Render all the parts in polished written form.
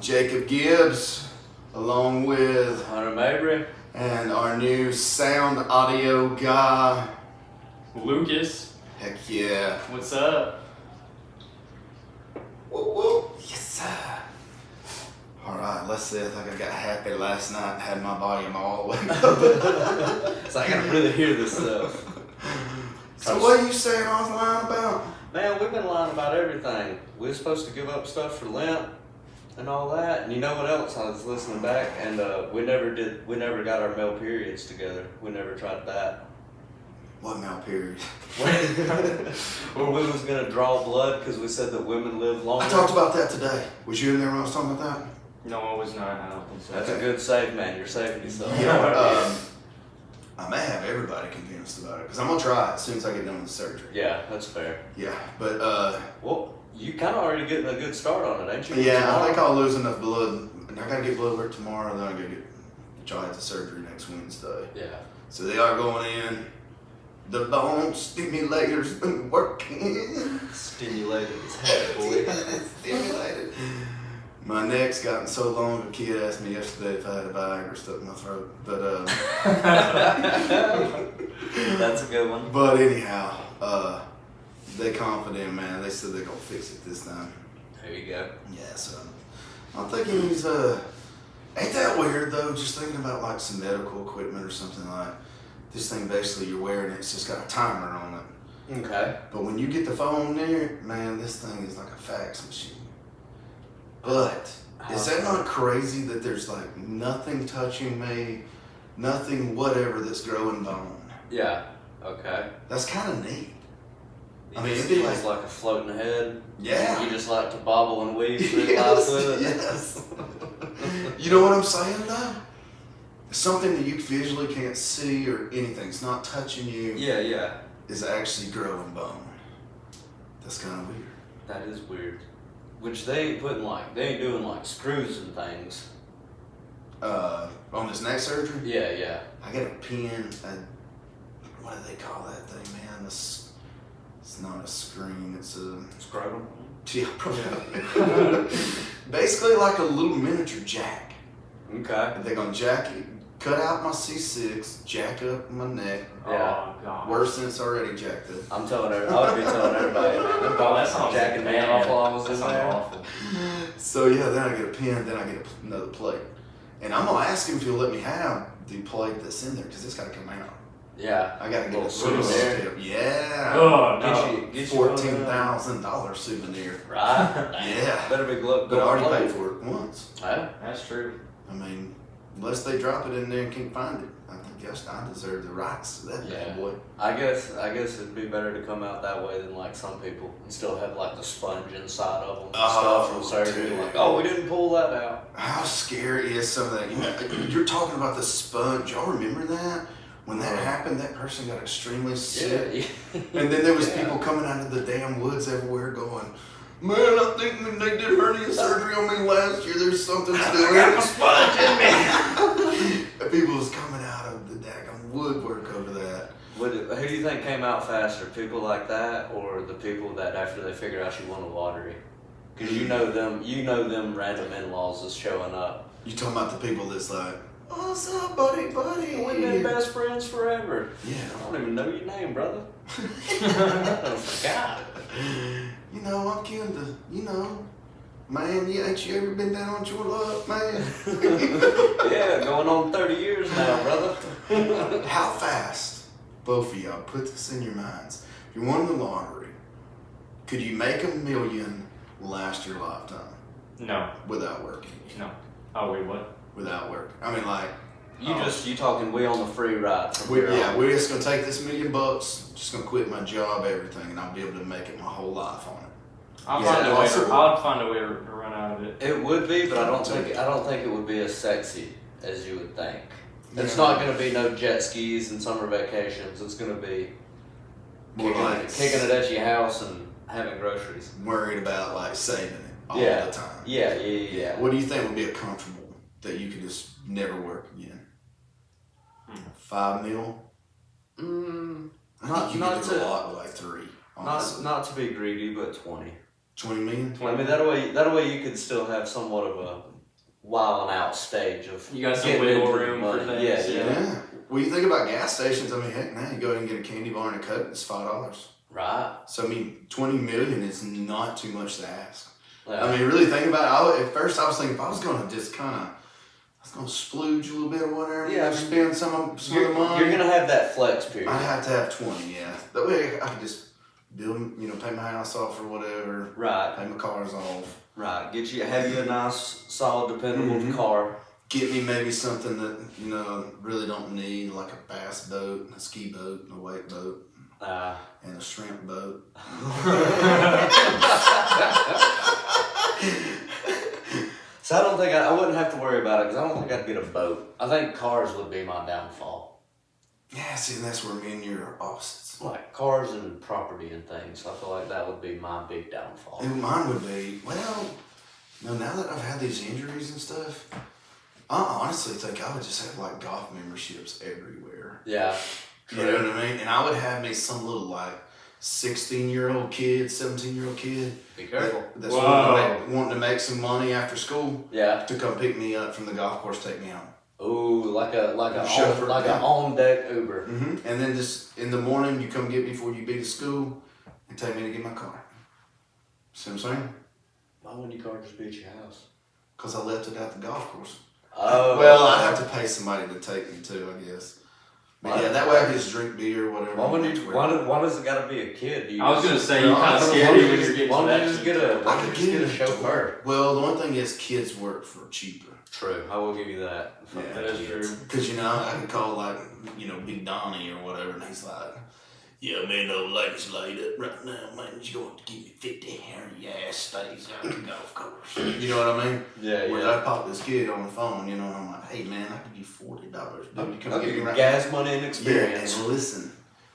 Jacob Gibbs, along with Hunter Mabry and our new sound audio guy, Lucas. Heck yeah. What's up? Woo woo. Yes sir. Alright, let's see. I think I got happy last night and had my volume all the way up. So I gotta really hear this stuff. So what are you saying I was lying about? Man, we've been lying about everything. We were supposed to give up stuff for Lent and all that. And you know what else? I was listening back and we never got our male periods together. We never tried that. What male period? Or we was gonna draw blood because we said that women live longer. I talked about that today. Was you in there when I was talking about that? No, I was not. I don't think so. That's a good save, man. You're saving yourself. I may have everybody convinced about it because I'm gonna try it as soon as I get done with the surgery. Yeah, that's fair. Yeah, but Well, you kind of already getting a good start on it, ain't you? yeah, Tomorrow? I think I'll lose enough blood. I gotta get blood work tomorrow, then I gotta try the surgery next Wednesday. Yeah. So they are going in. The bone stimulator's been working. Stimulated as heck, boy. Stimulated. My neck's gotten so long. A kid asked me yesterday if I had a Viagra stuck in my throat, but That's a good one. But anyhow, they confident, man. They said they're gonna fix it this time. There you go. Yeah, so I'm thinking he's ain't that weird though? Just thinking about like some medical equipment or something like this thing. Basically, you're wearing it. It's just got a timer on it. Okay. But when you get the phone near, man, this thing is like a fax machine. But is that not crazy that there's like nothing touching me, nothing whatever that's growing bone? Yeah. Okay. That's kind of neat. You I mean, just, it'd be you just like a floating head. Yeah. You just like to bobble and weave through Yes, life with it. yes. You know what I'm saying though? Something that you visually can't see or anything, it's not touching you, Yeah, yeah. is actually growing bone. That's kind of weird. That is weird. Which they ain't doing like screws and things. On this neck surgery, Yeah, yeah. I got a pin. What do they call that thing, man? It's not a screen. It's a Scrotum. yeah, probably. Basically like a little miniature jack. Okay. They're gonna jack it, cut out my C6, jack up my neck. Yeah. Oh, God. Worse than it's already jacked up. I would be telling everybody, man. Them Oh, that dogs sounds jacking me bad. off while I was That in sounds there. awful. So yeah, then I get a pin, then I get another plate. And I'm gonna ask him if he'll let me have the plate that's in there, because it's gotta come out. Yeah. I gotta get Little a souvenir. souvenir. Yeah. Oh, no. Get you one of them. $14,000 souvenir. Right? Yeah. Better be good. But I already paid for it once. Yeah. That's true. I mean, unless they drop it in there and can't find it, I guess I deserve the rights to that Yeah. bad boy. I guess it'd be better to come out that way than like some people and still have like the sponge inside of them and stuff from surgery. dude. Like, oh, we didn't pull that out. How scary is some of that? You know, you're talking about the sponge. Y'all remember that? When that happened, that person got extremely sick. Yeah. And then there was Yeah. people coming out of the damn woods everywhere going, man, I think when they did hernia surgery on me last year, there's something still in got it. my sponge in me. And people was coming out of the daggone woodwork over that. Who do you think came out faster? People like that, or the people that after they figure out you won the lottery? Because you know them random in-laws is showing up. You talking about the people that's like, oh, what's up, buddy? We've been best friends forever. Yeah. I don't even know your name, brother. I forgot. You know, I'm kin to, man, ain't you ever been down on your luck, man? Yeah, going on 30 years now, brother. How fast, both of y'all, put this in your minds. If you won the lottery, could you make $1 million last your lifetime No. without working? No. Oh, wait, what? Without work. I mean, like, You talking we on the free ride from here on. we're just gonna take this $1 million, just gonna quit my job, everything, and I'll be able to make it my whole life on it. I'll Is find that a way. possible? I'll find a way to run out of it. It would be, but I don't think it would be as sexy as you would think. It's Yeah. not going to be no jet skis and summer vacations. It's going to be More like kicking it at your house and having groceries. worried about like saving it all Yeah. the time. Yeah. What do you think would be a comfortable that you could just never work again? 5 mil? I think you could do a lot with like 3. Honestly. Not to be greedy, but 20. 20 million? I mean, that way you could still have somewhat of a wilding out stage of You got some getting wiggle into the room for money. things. Yeah. Yeah. Well, you think about gas stations. I mean, heck, now you go ahead and get a candy bar and a Coke. It's $5. Right. So I mean, 20 million is not too much to ask. Yeah. I mean, really think about it. At first, I was thinking if I was going to just kind of, I was going to splooge a little bit or whatever. Yeah, spend some of the You're money. gonna have that flex period. I have to have 20. Yeah. That way, I can just build, pay my house off or whatever. Right. Pay my cars off. Right. Have you a nice, solid, dependable car. Get me maybe something that, really don't need, like a bass boat, a ski boat, a wake boat, and a shrimp boat. So I don't think I wouldn't have to worry about it because I don't think I'd get a boat. I think cars would be my downfall. Yeah, see, that's where me and you are opposites. Like cars and property and things. I feel like that would be my big downfall. And mine would be, now that I've had these injuries and stuff, I honestly think I would just have like golf memberships everywhere. Yeah. You know what I mean? And I would have me some little like 16-year-old kid, 17-year-old kid. Be careful. That's wanting to make some money after school. Yeah. To come pick me up from the golf course, take me home. Ooh, like a Chauffeur, an on deck Uber. Mm-hmm. And then just in the morning, you come get me before you be to school and take me to get my car. See what I'm saying? Why wouldn't your car just be at your house? Because I left it at the golf course. Oh. Well, I'd have to pay somebody to take me too, I guess. But yeah, that way I can just drink beer or whatever. Why does it gotta be a kid? I was gonna say, you kind of scary when you're getting Why to don't that. you just get a chauffeur? Well, the one thing is kids work for cheaper. True, I will give you that. Yeah, That is true. Because, I could call like, Big Donnie or whatever, and he's like, yeah, man, no lady's laid up right now, man. You're going to give me 50 hair, your ass stays out the golf course. You know what I mean? Yeah, Where yeah. I pop this kid on the phone, and I'm like, hey, man, I can give you $40. Dude, you come I'll get give me you right gas now. money and Yeah, experience. and listen,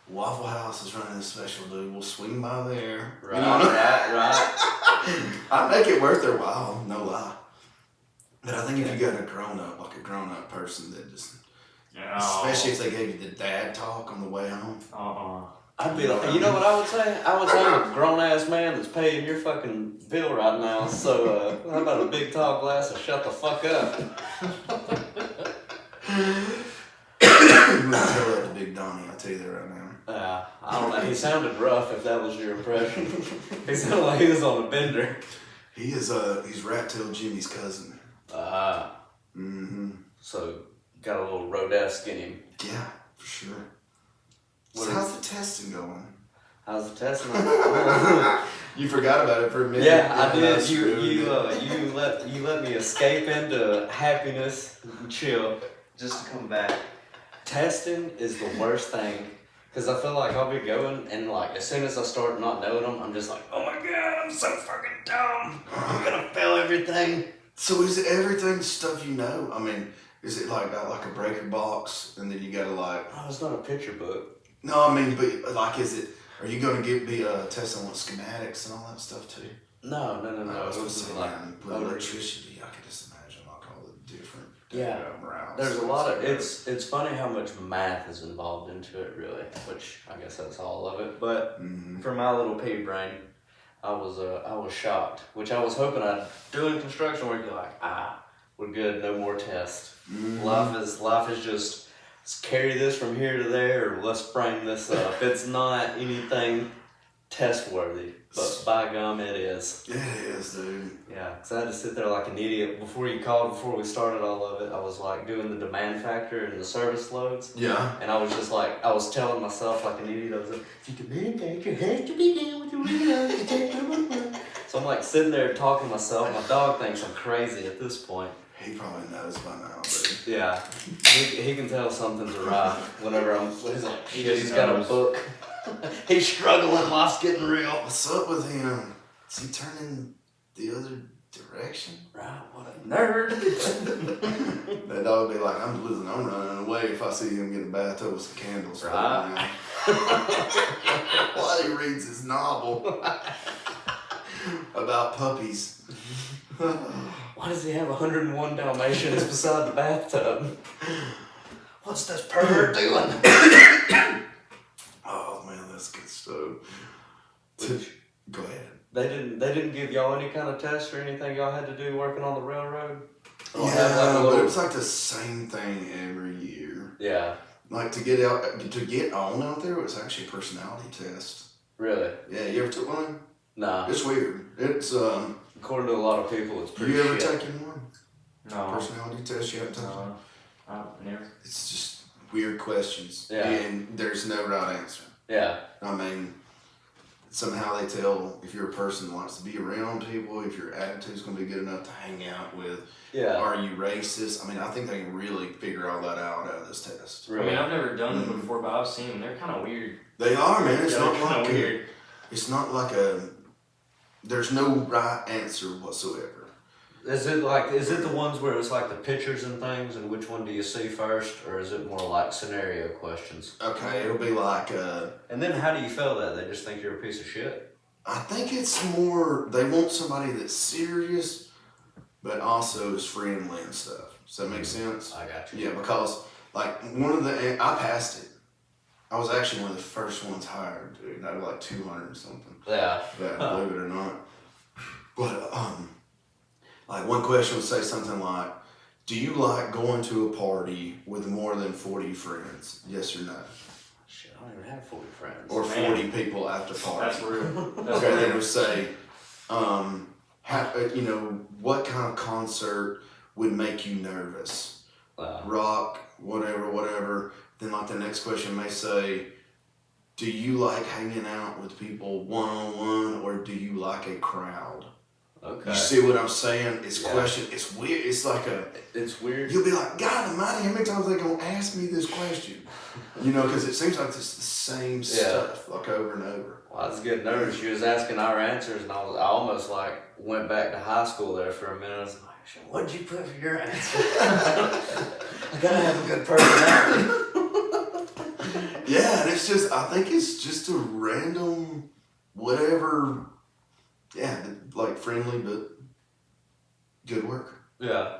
Waffle House is running a special, dude. We'll swing by there. Right, right. I make it worth their while, no lie. But I think if you got a grown-up person that just, especially if they gave you the dad talk on the way home. I'd be like, you know what I would say? I would say I'm a grown-ass man that's paying your fucking bill right now, so how about a big tall glass of shut the fuck up? I'm gonna tell that to Big Donnie, I'll tell you that right now. I don't know, he sounded rough if that was your impression. He sounded like he was on a bender. He's Rat Tail Jimmy's cousin. So, got a little Rodesque in him. Yeah, for sure. So how's the testing going? How's the testing? You forgot about it for a minute. Yeah, I did. You let me escape into happiness and chill just to come back. Testing is the worst thing because I feel like I'll be going and like as soon as I start not knowing them, I'm just like, oh my god, I'm so fucking dumb. I'm gonna fail everything. So is it everything stuff you know? I mean, is it like a breaker box and then you gotta like? Oh, it's not a picture book. No, I mean, but like, is it? Are you gonna be testing with schematics and all that stuff too? No. I was This is saying, like with electricity, I could just imagine like all the different. Routes. There's a lot of it's funny how much math is involved into it, really. Which I guess that's all of it. But for my little pea brain, I was shocked. Which I was hoping I'd doing construction work. You're like, we're good, no more tests. Life is just let's carry this from here to there, or let's frame this up. It's not anything test worthy, but by gum it is. It is, dude. Yeah, because I had to sit there like an idiot before we started all of it. I was like doing the demand factor and the service loads. Yeah. And I was just like, I was telling myself like an idiot, I was like, the demand factor has to begin with the reload. So I'm like sitting there talking to myself. My dog thinks I'm crazy at this point. He probably knows by now, but Yeah, he can tell something's awry whenever he's like, he's got a book. He's struggling, life's getting real. what's up with him? Is he turning the other direction? Right, what a nerd. That dog would be like, I'm running away if I see him get a bathtub with some candles. Right. While he reads his novel about puppies. Why does he have 101 Dalmatians beside the bathtub? What's this pervert doing? Oh man, that's good stuff. Go ahead. They didn't give y'all any kind of test or anything y'all had to do working on the railroad? Or Yeah, have, like, a but little- it was like the same thing every year. Yeah. Like to get on out there, it was actually a personality test. Really? Yeah, you ever took one? Nah. It's weird. It's According to a lot of people, it's pretty You ever shit. taken one? No. Personality test? You haven't taken one? Never. It's just weird questions. Yeah. And there's no right answer. Yeah. I mean, somehow they tell if you're a person that likes to be around people, if your attitude's going to be good enough to hang out with. Yeah. Are you racist? I mean, I think they can really figure all that out of this test. Really? I mean, I've never done them before, but I've seen them. They're kind of weird. They are, man. It's Yeah, not they're kinda like weird. it's not like a. There's no right answer whatsoever. Is it the ones where it's like the pictures and things, and which one do you see first, or is it more like scenario questions? Okay, it'll be like And then how do you fail that? They just think you're a piece of shit? I think it's more they want somebody that's serious, but also is friendly and stuff. Does that make sense? I got you. Yeah, because like I passed it. I was actually one of the first ones hired, dude. I had like 200 or something. Yeah. Yeah, believe it or not. But like one question would say something like, "Do you like going to a party with more than 40 friends? Yes or no?" Shit, I don't even have 40 friends. Or 40 people at the party. That's real. That's Okay, then it real. would say, what kind of concert would make you nervous? Rock, whatever. Then like the next question may say, do you like hanging out with people one-on-one or do you like a crowd? Okay. You see what I'm saying? It's Yeah. question. It's weird. It's like It's weird. you'll be like, God almighty, how many times are they going to ask me this question? Because it seems like it's the same stuff, like over and over. Well, I was getting nervous. She was asking our answers, and I almost like went back to high school there for a minute. I was like, "Shit, what'd you put for your answer?" I gotta have a good personality. Yeah, and it's just, I think it's just a random, whatever, yeah, like friendly, but good work. Yeah.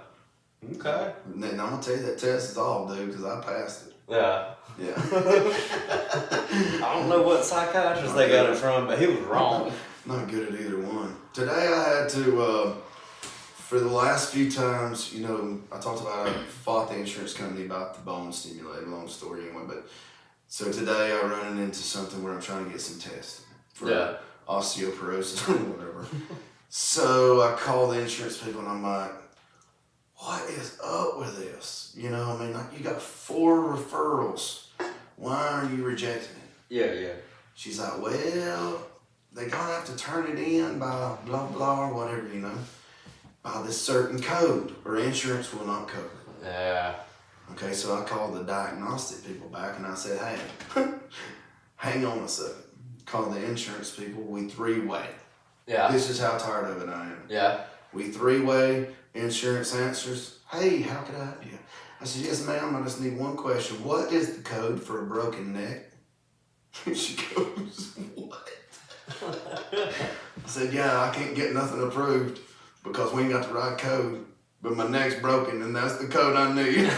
Okay. And then I'm going to tell you that test is all, dude, because I passed it. Yeah. Yeah. I don't know what psychiatrist they got it from, but he was wrong. Not good at either one. Today I had to, for the last few times, I talked about, I fought the insurance company about the bone stimulator, long story anyway, but so today I run into something where I'm trying to get some testing for osteoporosis or whatever. So I call the insurance people and I'm like, what is up with this? Like you got 4 referrals. Why are you rejecting it? Yeah. She's like, well, they're gonna have to turn it in by blah blah or whatever, by this certain code or insurance will not cover it. Yeah. Okay, so I called the diagnostic people back and I said, hey, hang on a second. Called the insurance people, we 3-way. Yeah. This is how tired of it I am. Yeah. We 3-way, insurance answers. Hey, how can I help you? I said, yes, ma'am, I just need one question. What is the code for a broken neck? She goes, what? I said, yeah, I can't get nothing approved because we ain't got the right code. But my neck's broken and that's the code I need.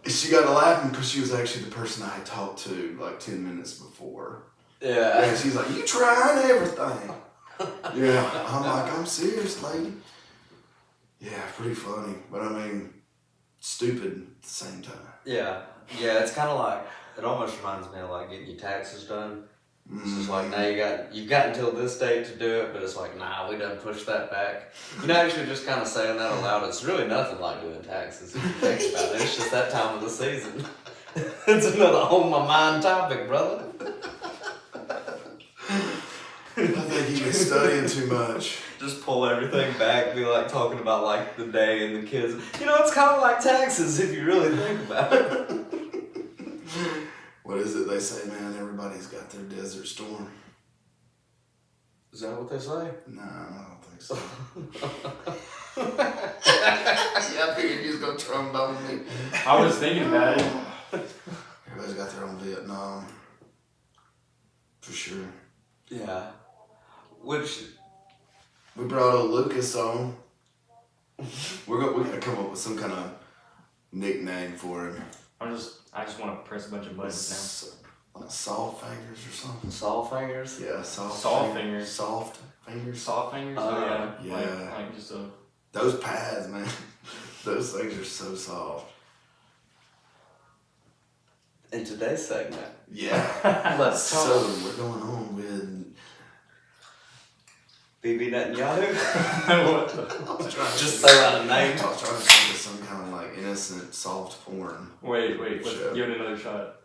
She got to laughing because she was actually the person I had talked to like 10 minutes before. Yeah. And she's like, you trying everything. Yeah, I'm like, I'm serious, lady. Yeah, pretty funny. But I mean, stupid at the same time. Yeah. Yeah, it's kind of like, it almost reminds me of like getting your taxes done. It's just like, now you've got until this date to do it, but it's like, nah, we done pushed that back. Actually just kind of saying that aloud, it's really nothing like doing taxes if you think about it. It's just that time of the season. It's another on my mind topic, brother. I think he was studying too much. Just pull everything back, be like talking about like the day and the kids. It's kind of like taxes if you really think about it. What is it they say, man? Everybody's got their desert storm. Is that what they say? No, I don't think so. Yeah, I figured you was going to trombone me. I was thinking about it. Everybody's got their own Vietnam. For sure. Yeah. Which... We brought old Lucas on. We gotta come up with some kind of nickname for him. I just want to press a bunch of buttons Soft fingers or something. Saw fingers? Yeah, soft fingers. Soft fingers. Soft fingers? Yeah. Like just a... Those pads, man. Those things are so soft. In today's segment. Yeah. Let's talk. So we're going on with BB Netanyahu? What? Just throw out a name. I was trying to think of some kind of like innocent soft porn. Wait, let's Sure. give it another shot.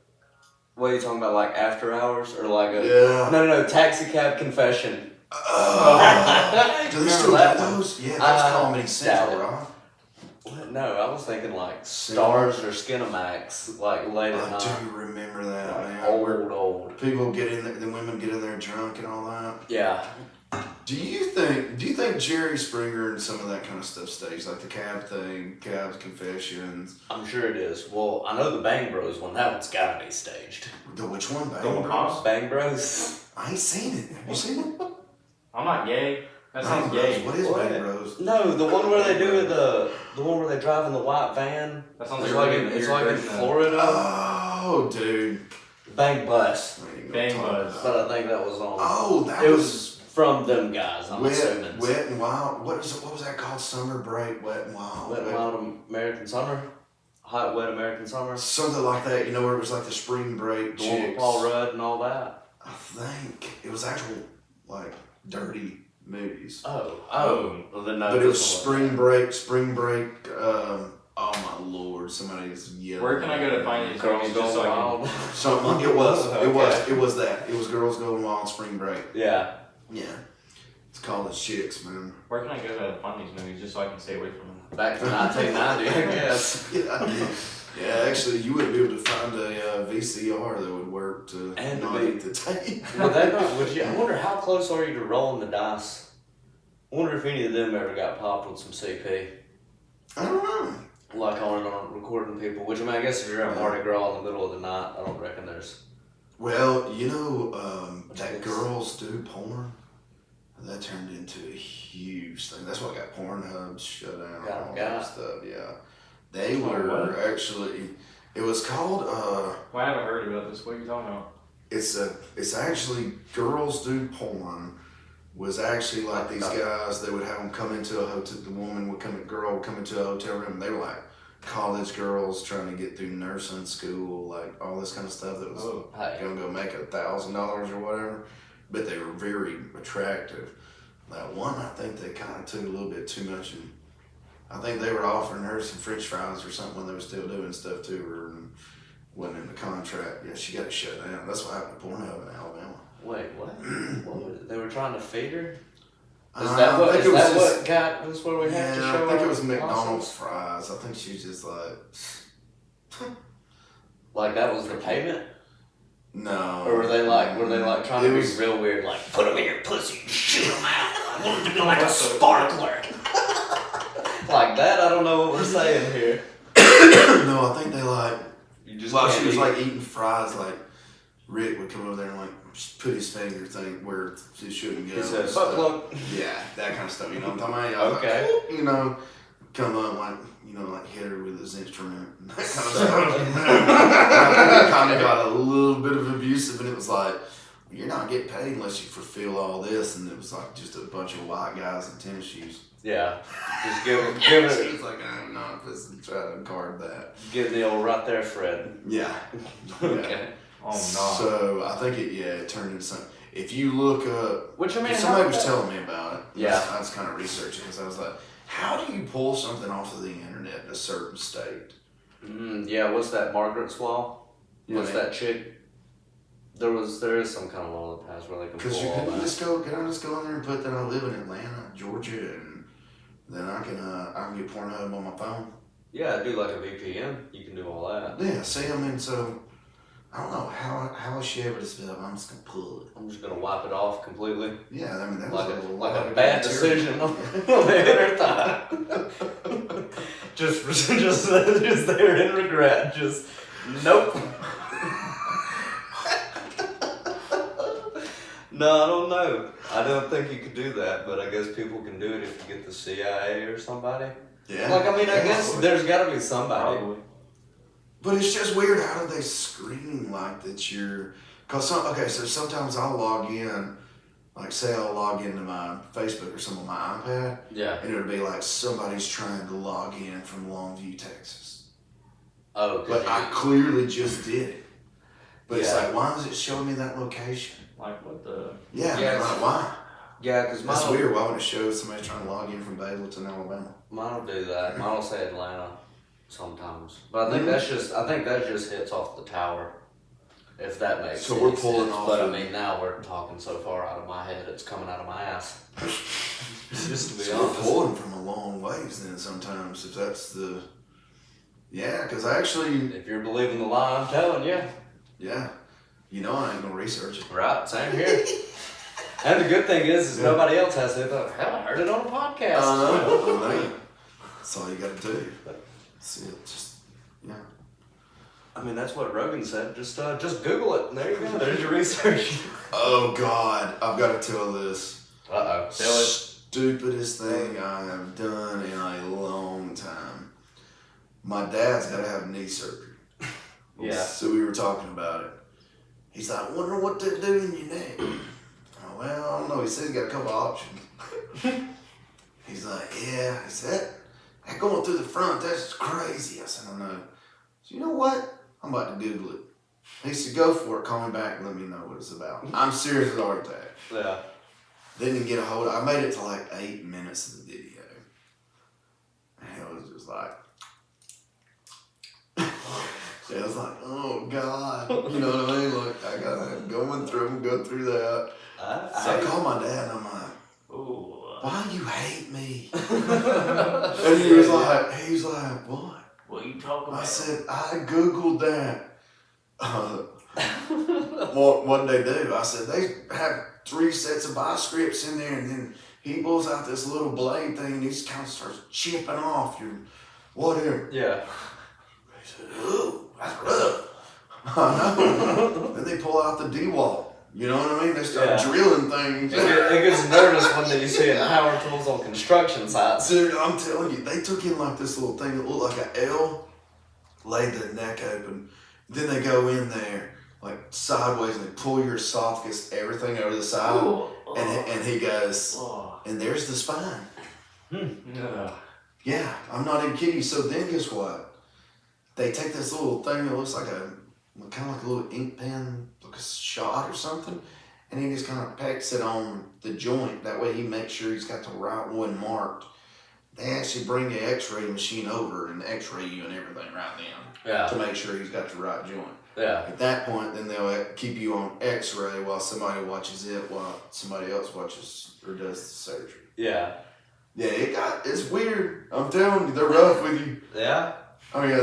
What are you talking about, like After Hours? Or like a... Yeah. No, Taxi Cab Confession. Do they still do that one? those? Yeah, that's Comedy doubt Central, it. right? What? No, I was thinking like Stars or Skinamax, like late at I night. do remember that, Like man. Where old. people get in there, the women get in there drunk and all that. Yeah. Do you think Jerry Springer and some of that kind of stuff stays, like the cab thing, Cab's Confessions? I'm sure it is. Well, I know the Bang Bros one. That one's gotta be staged. The which one? Bang The one- Bros? Bang Bros? I ain't seen it. Have you seen it? I'm not gay. That Bang sounds Bros. gay. What is What? Bang Bros? No, the one where they do it, the one where they drive in the white van. That sounds It's like like a in, weird it's like in version of- Florida. Oh, dude. Bang Bus. I ain't gonna Bang talk Bus. about But it. I think that was on. Oh, that It was was from them guys, I'm assuming. wet and wild. What was that called? Summer Break, Wet and Wild. Wet and Wild American Summer. Hot Wet American Summer. Something like that. You know, where it was like the spring break The one with chicks. Paul Rudd and all that. I think it was actual like dirty movies. Oh. Well, then no, But it was this one spring break. Oh my lord! Somebody's yelling. Where can I go to find these Girls movies Going just so I can... Wild. Something. It was Okay. that. It was Girls Going Wild Spring Break. Yeah. Yeah. It's called The Chicks, man. Where can I go to find these movies just so I can stay away from them? Back to 1990, I guess. Yeah, actually, you wouldn't be able to find a VCR that would work to And not to be- eat the tape. Would you? I wonder how close are you to rolling the dice? I wonder if any of them ever got popped with some CP. I don't know. Like on recording people, which I mean, I guess if you're at Mardi Gras in the middle of the night, I don't reckon there's. Well, you know, that girls do porn, that turned into a huge thing. That's why I got Pornhub shut down. Got 'em, all got that 'em. stuff, yeah. They Oh, were what? actually, it was called, Well, I haven't heard about this. What are you talking about? it's actually Girls Do Porn. Was actually like these Okay. guys, they would have them come into a hotel, girl would come into a hotel room, and they were like college girls trying to get through nursing school, like all this kind of stuff that was Oh. Hey, gonna go make $1,000 or whatever, but they were very attractive. That one, I think they kind of took a little bit too much, and I think they were offering her some French fries or something when they were still doing stuff to her, and wasn't in the contract. Yeah, she got shut down. That's what happened to Pornhub in Alabama. wait, what? What was it? They were trying to feed her? Is I that what? think Is it was that just- what got us where we have to Yeah, show? I think our it was McDonald's muscles? fries. I think she was just like, Like that was the payment, no. or were they like trying It to was- be real weird, like put them in your pussy and shoot them out? I want them to be like a sparkler. Like that? I don't know what we're saying here. No, I think they like. You just While can't she was eat- like eating fries, like Rick would come over there and like put his finger thing where it shouldn't go. He said, and "Fuck stuff. look." Yeah, that kind of stuff. You know what I'm talking about? I was Okay. Like, you know, come up like like hit her with his instrument and that kind of stuff. It kind of got a little bit of abusive, and it was like, you're not getting paid unless you fulfill all this, and it was like just a bunch of white guys in tennis shoes. Yeah, just give She it, was like, I'm not listening to try to guard that. give the old right there, Fred. Yeah. Okay. Oh, no. So I think it turned into something. If you look up, Which I mean, somebody how- was telling me about it. Yeah. I was kind of researching because I was like, how do you pull something off of the internet in a certain state? Yeah, what's that? Margaret's Law? You What's know, that chick? There is some kind of law that passed where they can Because pull you all can that. just go in there and put that I live in Atlanta, Georgia, and then I can get Pornhub on my phone. Yeah, do like a VPN. You can do all that. Yeah, see, I mean, so I don't know how is she able to spell it. I'm just gonna pull it. I'm just gonna wipe it off completely. Yeah, I mean that Like was a lot like a of bad material. decision on the inner thigh. just there in regret. Just nope. No, I don't know. I don't think you could do that, but I guess people can do it if you get the CIA or somebody. Yeah. Like, I mean, I Yeah. guess there's got to be somebody. Probably. But it's just weird. How do they screen like that you're? Cause so sometimes I'll log in, like say I'll log into my Facebook or something on my iPad, and it'll be like somebody's trying to log in from Longview, Texas. Oh, but I clearly just did it. But it's like, why is it showing me that location? Like what the? Yeah, like, why? Yeah, because that's weird. Why would it show somebody trying to log in from Bableton, Alabama? Mine will do that. Mine will say Atlanta sometimes, but I think that just hits off the tower. If that makes sense. So we're pulling off. But I mean, now we're talking so far out of my head, it's coming out of my ass. Just to be honest. We're pulling from a long ways then sometimes, if that's the. Yeah, because actually. If you're believing the lie, I'm telling you. Yeah. You know I ain't gonna research it. Right, same here. And the good thing is nobody else has to. Hell, I heard it on a podcast. I know. That's all you gotta do. See it, just, yeah. I mean, that's what Rogan said. Just Google it. And there you go. There's your research. Oh, God. I've got to tell this. Uh-oh. Tell it. Stupidest thing I have done in a long time. My dad's got to have knee surgery. Yeah. So we were talking about it. He's like, I wonder what they do in your neck. Oh, well, I don't know. He said he's got a couple options. He's like, yeah. He said, that going through the front, that's crazy. I said, I know. So you know what? I'm about to Google it. He said, go for it. Call me back and let me know what it's about. I'm serious with a heart attack. Yeah. Didn't get a hold of it. I made it to like 8 minutes of the video. And it was just like, yeah, I was like, oh God. You know what I mean? Like, I got go through that. So I called my dad and I'm like, why you hate me? And he was like, what? What are you talking about? I said, I Googled that. What they do? I said, they have 3 sets of biscripts in there, and then he pulls out this little blade thing, and he just kind of starts chipping off your whatever. Yeah. He said, ooh, that's rough. I know. Then they pull out the D-wall. You know what I mean? They start drilling things. It gets nervous when you see power tools on construction sites. Dude, I'm telling you, they took in like this little thing that looked like an L, laid the neck open, then they go in there like sideways and they pull your esophagus, everything over the side, and he goes, and there's the spine. Yeah, I'm not even kidding you. So then guess what? They take this little thing that looks like kind of like a little ink pen, like a shot or something, and he just kind of pecks it on the joint. That way he makes sure he's got the right one marked. They actually bring the x-ray machine over and x-ray you and everything right then to make sure he's got the right joint. Yeah. At that point, then they'll keep you on x-ray while somebody watches it while somebody else watches or does the surgery. Yeah. Yeah, it's weird. I'm telling you, they're rough with you. Yeah. Oh yeah,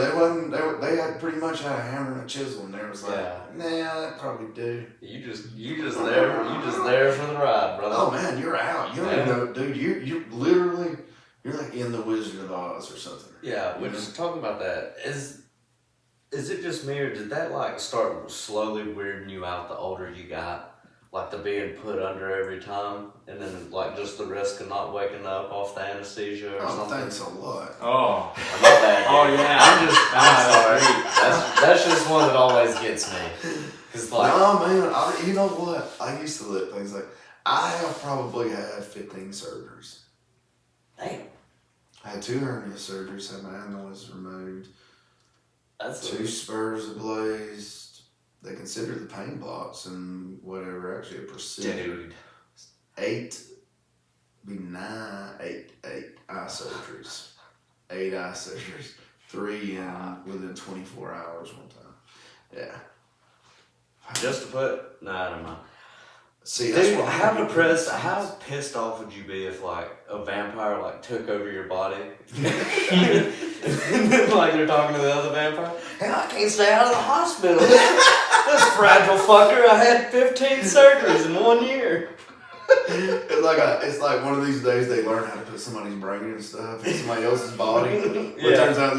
they had pretty much had a hammer and a chisel, and they was like, nah, that probably do. You just there for the ride, brother. Oh man, you're out. You don't even know, dude. You literally, you're like in the Wizard of Oz or something. Yeah, we're just talking about that. Is it just me, or did that like start slowly weirding you out the older you got? Like the being put under every time, and then like just the risk of not waking up off the anesthesia or something. Thanks a lot. Oh. I'm not bad. Oh yeah. I'm sorry. That's just one that always gets me. Cause like, no man, you know what? I used to let things like I have probably had 15 surgeries. Damn. I had 2 hernia surgeries, had my adenoids removed. That's 2 spurs ablazed. They consider the pain blocks and whatever actually a procedure. Dude. 8 eye surgeries. 8 eye surgeries. 3 within 24 hours one time. Yeah. Just to put, never mind. See, that's Dude, what how depressed, how pissed off would you be if like a vampire like took over your body? And then like they're talking to the other vampire. Hey, I can't stay out of the hospital. This fragile fucker, I had 15 surgeries in 1 year. It's like one of these days they learn how to put somebody's brain and stuff in somebody else's body. It turns out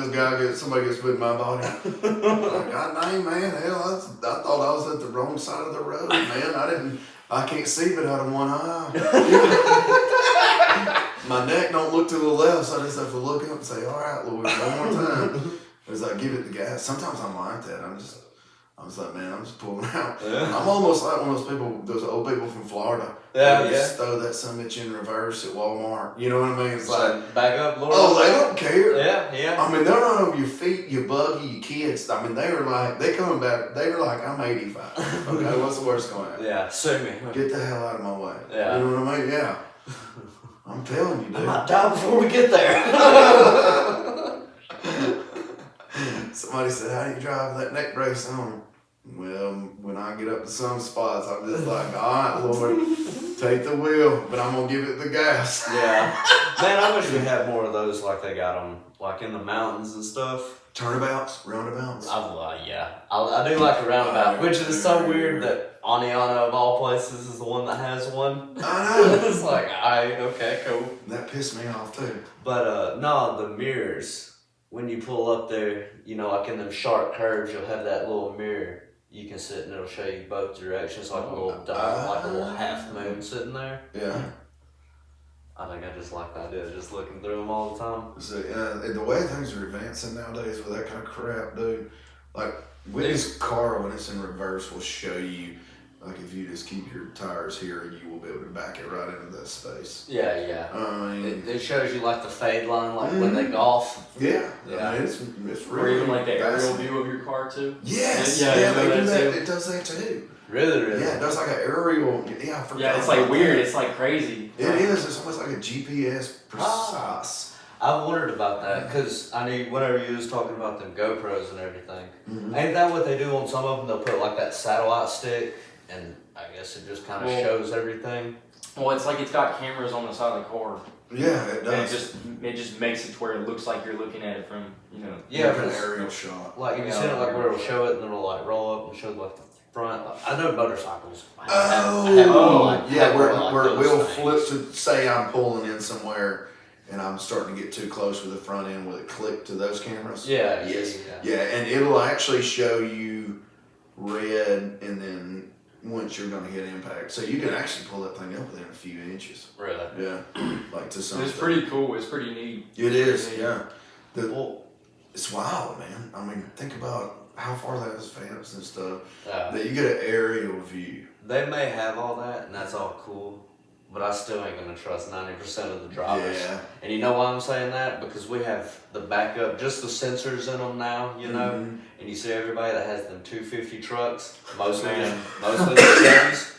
somebody gets put in my body. Like, God dang, man, hell, I thought I was at the wrong side of the road, man. I can't see but out of one eye. My neck don't look to the left, so I just have to look up and say, all right, Lord, one more time. It was like, give it the gas. Sometimes I'm like that. I was like, man, I'm just pulling out. Yeah. I'm almost like one of those people, those old people from Florida. Yeah, They just throw that son of a bitch in reverse at Walmart. You know what I mean? It's like, back up, Lord. oh, they don't care. Yeah. I mean, they're not over your feet, your buggy, your kids. I mean, they were like, I'm 85. Okay, what's the worst going to happen? Yeah, sue me. Get the hell out of my way. Yeah. You know what I mean? Yeah. I'm telling you, dude. I might die before we get there. Somebody said, how do you drive with that neck brace on? Well, when I get up to some spots, I'm just like, all right, Lord, take the wheel, but I'm going to give it the gas. Yeah. Man, I wish we had more of those like they got them, like in the mountains and stuff. Turnabouts, roundabouts. I do like a roundabout, which is so weird that Aniana of all places is the one that has one. I know. It's like, alright, okay, cool. That pissed me off too. But no, the mirrors, when you pull up there, you know, like in them sharp curves, you'll have that little mirror. You can sit and it'll show you both directions, like a little dot, like a little half moon sitting there. Yeah. I think I just like the idea of just looking through them all the time. So, the way things are advancing nowadays with that kind of crap, dude, like with this car when it's in reverse will show you, like if you just keep your tires here, you will be able to back it right into that space. Yeah. I mean, It shows you like the fade line, like when they golf. Yeah. Yeah. I mean, it's Or really even like the aerial fascinating. view of your car too. Yes. Yeah, Yeah, you know they do that that. too. It does that too. Really? Yeah, it does like an aerial. Yeah, I forgot. Yeah, it's like about weird. that. It's like crazy. It is. It's almost like a GPS precise. I've wondered about that because I knew whenever you was talking about them GoPros and everything, Mm-hmm. ain't that what they do on some of them? They'll put like that satellite stick, and I guess it just kind of shows everything. Well, it's like it's got cameras on the side of the car, Yeah, it and does. it just makes it to where it looks like you're looking at it from Yeah, like an 'cause, aerial shot. like if you seen it like where it'll show it and it'll like roll up and show like the front. I know motorcycles. Yeah, where those we'll things. flip to say I'm pulling in somewhere and I'm starting to get too close with the front end. Will it click to those cameras? Yeah. Yes. Yeah. Yeah, and it'll actually show you red, and then once you're going to hit impact, so you can actually pull that thing up within a few inches. Really? Yeah, like to some. It's pretty cool. It's pretty neat. It is. Yeah. Well, It's wild, man. I mean, think about how far that is advanced and stuff. uh, That you get an aerial view. they may have all that, and that's all cool. But I still ain't gonna trust 90% of the drivers. Yeah. And you know why I'm saying that? Because we have the backup, just the sensors in them now, you know? Mhm. And you see everybody that has them 250 trucks, mostly the Chevys,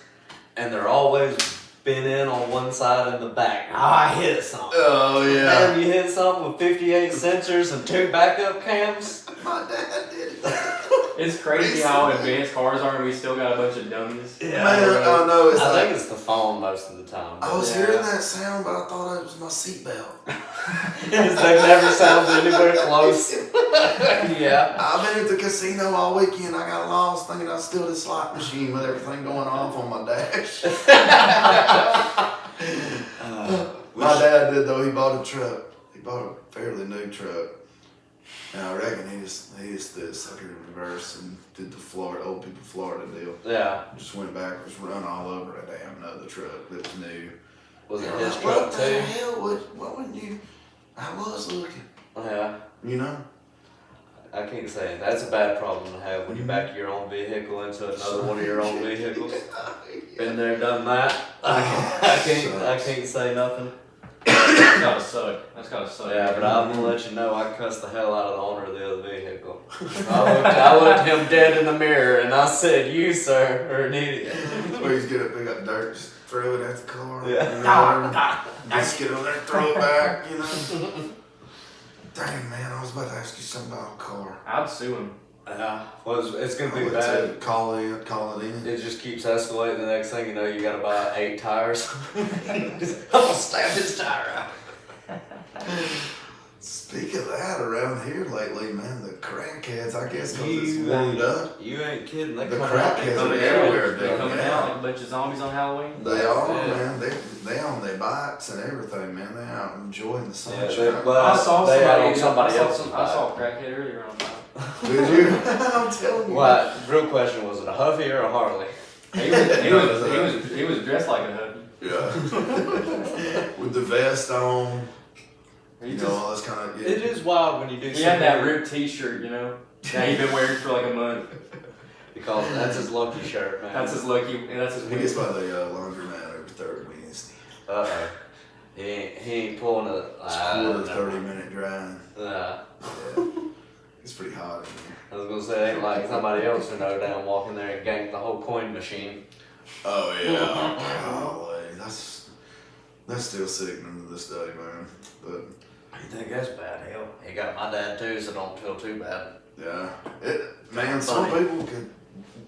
and they're always been in on one side and the back. I hit something. Oh yeah. Damn, you hit something with 58 sensors and 2 backup cams? My dad did it. It's crazy how advanced cars are, and we still got a bunch of dummies. Yeah, Man, I know. It's I like, think it's the phone most of the time. I was hearing that sound, but I thought it was my seatbelt. They never sound anywhere close. Yeah. I've been at the casino all weekend. I got lost thinking I was still the slot machine with everything going off on my dash. My dad did though. He bought a truck. He bought a fairly new truck. And I reckon he just did sucker in reverse and did the old people Florida deal. Yeah. Just went backwards, run all over a damn other truck that was new. Was it And his I'm like, truck what the too? hell? What wouldn't you? I was looking. Yeah. You know? I can't say it. That's a bad problem to have when you back your own vehicle into another one of your own vehicles. Been there, done that. I can't say nothing. That's gotta suck. That's gotta suck. Yeah, but I'm gonna let you know I cussed the hell out of the owner of the other vehicle. I looked him dead in the mirror and I said, "You, sir, are an idiot." Where he's gonna pick up dirt, just throw it at the car. Yeah. You know, just get on there, throw it back. You know. Dang man, I was about to ask you something about a car. I'd sue him. Well, it's gonna be I would bad. too. Call it in. It just keeps escalating. The next thing you know, you gotta buy 8 tires. I'm gonna stab his tire out. Speak of that, around here lately, man, the crackheads, I guess, because it's warmed up. You ain't kidding. They The come crackheads out. are everywhere, They're dude. coming Yeah. out like a bunch of zombies on Halloween. They are, Yeah. man. They on their bikes and everything, man. They out enjoying the sunshine. I saw they had on somebody. somebody else's I saw a bike. crackhead earlier on bike. Did you? I'm telling you. What? Real question, was it a Huffy or a Harley? He was dressed like a hoodie. Yeah. With the vest on. You know, all this kind of. It is wild when you do. He had that ripped T-shirt, you know, that he'd been wearing for like a month. Because that's his lucky shirt, man. That's his lucky. That's his. He gets by the laundromat every third Wednesday. He ain't pulling a. It's quarter 30-minute drive. Yeah. It's pretty hot in here. I was gonna say, ain't like somebody else who know down walking there and ganked the whole coin machine. Oh yeah, golly, that's still sickening to this day, man. But You think that's bad? Hell, he got my dad too, so don't feel too bad. yeah, man, some people could,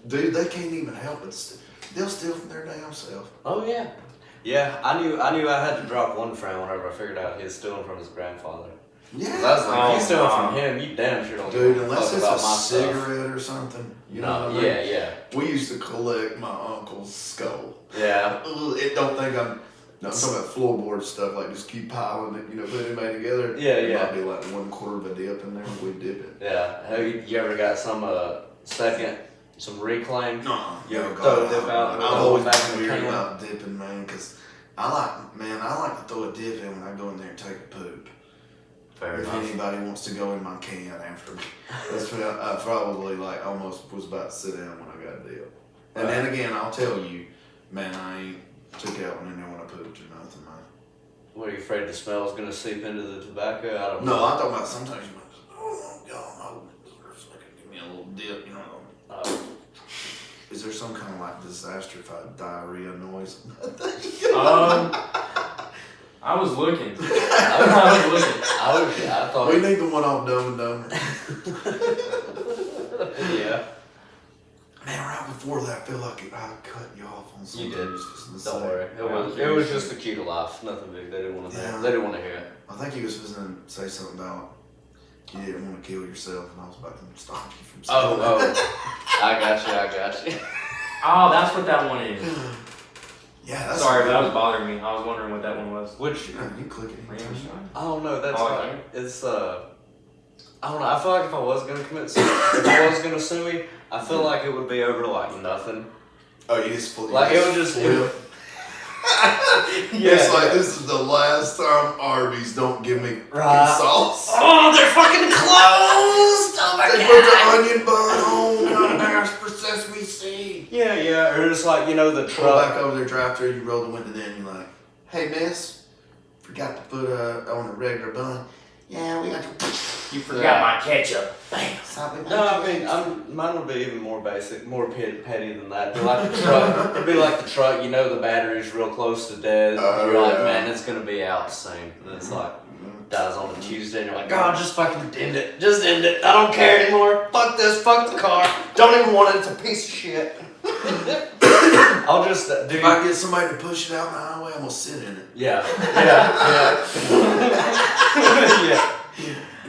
dude, they can't even help it. They'll steal from their damn self. Oh yeah. Yeah, I knew I had to drop one friend whenever I figured out he was stealing from his grandfather. Yeah. 'Cause I was like, if you stealing from him, you damn sure don't Dude, give a unless fuck it's about a my cigarette stuff. or something. You know No, what I mean? yeah. We used to collect my uncle's skull. Yeah. It don't think I'm talking about floorboard stuff, like just keep piling it, you know, put it together. Yeah, it yeah. might be like 1/4 of a dip in there, and we dip it. Yeah. Have you ever got some some reclaim? No, You ever God, throw a dip out and I've throw it always back in been the weird can? about dipping, man, because I like to throw a dip in when I go in there and take a poop. Fair If enough. anybody wants to go in my can after me, that's what I probably like almost was about to sit down when I got a dip. And then again, I'll tell you, man, I ain't took out one in there when I pooped or nothing, man. What, are you afraid the smell's gonna seep into the tobacco? I don't No, know. I'm talking about sometimes you might just, oh, God, give me a little dip, you know. Is there some kind of like disaster if I had diarrhea noise? I was looking. I was looking. I thought. We need the one off Dumb and Dumber. Yeah. Man, right before that, I feel like I cut you off on something. You did. I was just gonna Don't say. worry. It was just a cue to laugh. Nothing big. They didn't want to. Yeah. They didn't want to hear it. I think he was going to say something about you didn't want to kill yourself, and I was about to stop you from saying that. I got you. Oh, that's what that one is. Yeah, that's Sorry, that was bothering me. I was wondering what that one was. Which Yeah, you click it anytime. I don't know. That's Oh, fine. okay. It's I don't know. I feel like if I was gonna commit suicide, if I was gonna sue me, I feel like it would be over like nothing. Oh, you just flip. Like, it would just- flip. It's like, this is the last time Arby's don't give me Right. sauce. Oh, they're fucking closed! Oh my They put the onion bun on, mashed for sesame seed. Yeah. Or just like, the Go truck. back over there, drive through, you roll the window down, you're like, hey miss, forgot to put on a regular bun. Yeah, we got to. You forgot my ketchup. Bam. Stop it. No, I mean, mine would be even more basic, more petty than that. It'd be like the truck. It'd be like the truck. The battery's real close to dead. Oh, You're like, yeah. man, it's gonna be out soon. And it's like dies on a Tuesday, and you're like, God, just fucking end it. Just end it. I don't care anymore. Fuck this. Fuck the car. Don't even want it. It's a piece of shit. I'll just If I get somebody to push it out in the highway, I'm gonna sit in it. Yeah.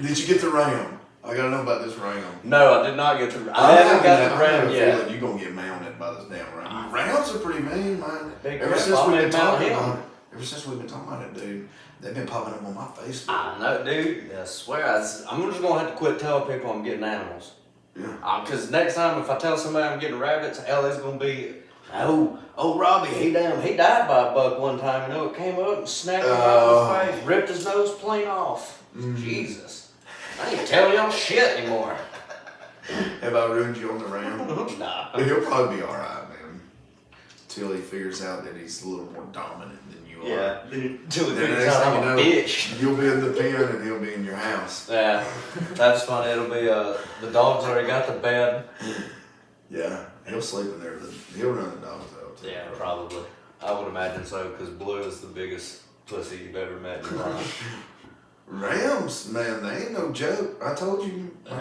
Did you get the Ram? I gotta know about this Ram. No, I did not get the. I haven't got the Ram yet. You're gonna get mounted by this damn Ram. Rams are pretty mean, man. Big Ever Ram, since I we've made been talking mount him. about it. Ever since we've been talking about it, dude, they've been popping up on my Facebook. I know, dude. I swear, I'm just gonna have to quit telling people I'm getting animals. Yeah. Because next time, if I tell somebody I'm getting rabbits, hell, it's gonna be, oh, Robbie, he died by a buck one time. It came up and snapped him right in his face, ripped his nose clean off. Jesus, I ain't telling y'all shit anymore. Have I ruined you on the Ram? Nah. He'll probably be alright, man. Till he figures out that he's a little more dominant than you are. Yeah. Until he Then figures next out thing I'm a you know, bitch. you'll be in the pen and he'll be in your house. Yeah, that's funny. It'll be the dog's already got the bed. Yeah, he'll sleep in there. He'll run the dogs out too. Yeah, probably. I would imagine so, because Blue is the biggest pussy you've ever met in your life. Rams, man, they ain't no joke. I told you, my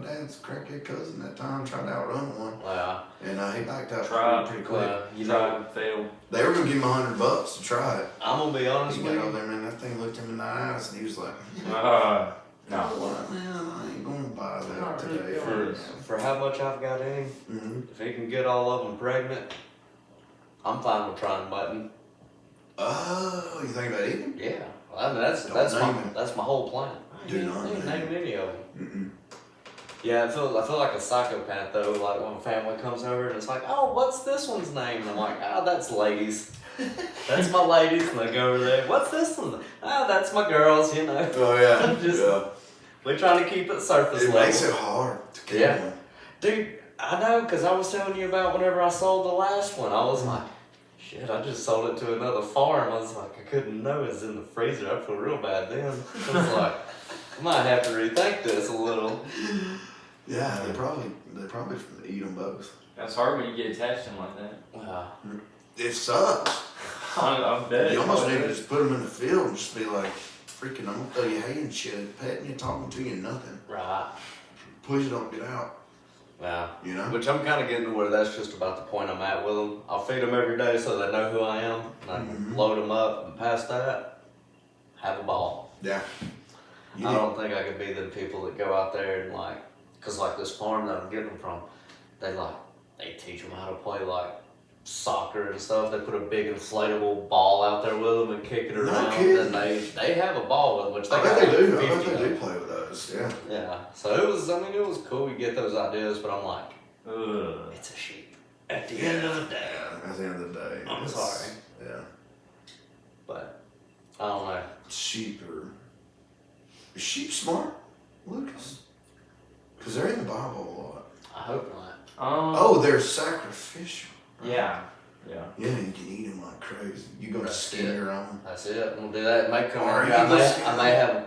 dad's crackhead cousin that time tried to outrun one, Wow. and he backed out Tried. pretty quick. Failed. They were gonna give him $100 to try it. I'm gonna be honest He with got you. over there, man. That thing looked him in the eyes, and he was like, No. "What, man? I ain't gonna buy that Not really today." feeling For how much I've got in him, Mm-hmm. if he can get all of them pregnant, I'm fine with trying mutton. Oh, you think about eating? Yeah. Well, I mean, that's my whole plan. Do not I ain't name named any of them. Mm-mm. Yeah, I feel like a psychopath though. Like when family comes over and it's like, oh, what's this one's name? And I'm like, oh, that's ladies. That's my ladies, and they go over there. What's this one? Ah, that's my girls, you know. Oh yeah. Just- We're trying to keep it surface It level. makes it hard to kill Yeah. one. Dude, I know, because I was telling you about whenever I sold the last one. I was like, shit, I just sold it to another farm. I was like, I couldn't know it was in the freezer. I feel real bad then. I was like, I might have to rethink this a little. Yeah, they probably eat them both. That's hard when you get attached to them like that. Wow. It sucks. I'm dead. You almost need to just put them in the field and just be like, freaking, I'm gonna throw you hay and shit, petting you, talking to you, nothing. Right. Please don't get out. Wow. You know? Which I'm kind of getting to where that's just about the point I'm at with them. I'll feed them every day so they know who I am. And I can load them up, and past that, have a ball. Yeah. I don't think I could be the people that go out there and like, cause like this farm that I'm getting them from, they teach them how to play like soccer and stuff. They put a big inflatable ball out there with them and kick it around, and they have a ball with them, which they I bet they do. 50 I bet they do of. play with those. Yeah. Yeah. So it was cool. You get those ideas, but I'm like, Ugh. it's a sheep. At the end of the day. Yeah, at the end of the day. I'm it's- sorry. Yeah. But I don't know. Sheep are. Is sheep smart, Lucas? Because they're in the Bible a lot. I hope not. Oh, they're sacrificial. Yeah. Yeah. Yeah, you can eat them like crazy. You go to That's skin it. your own. That's it. We'll do that. Might come Or over you here. can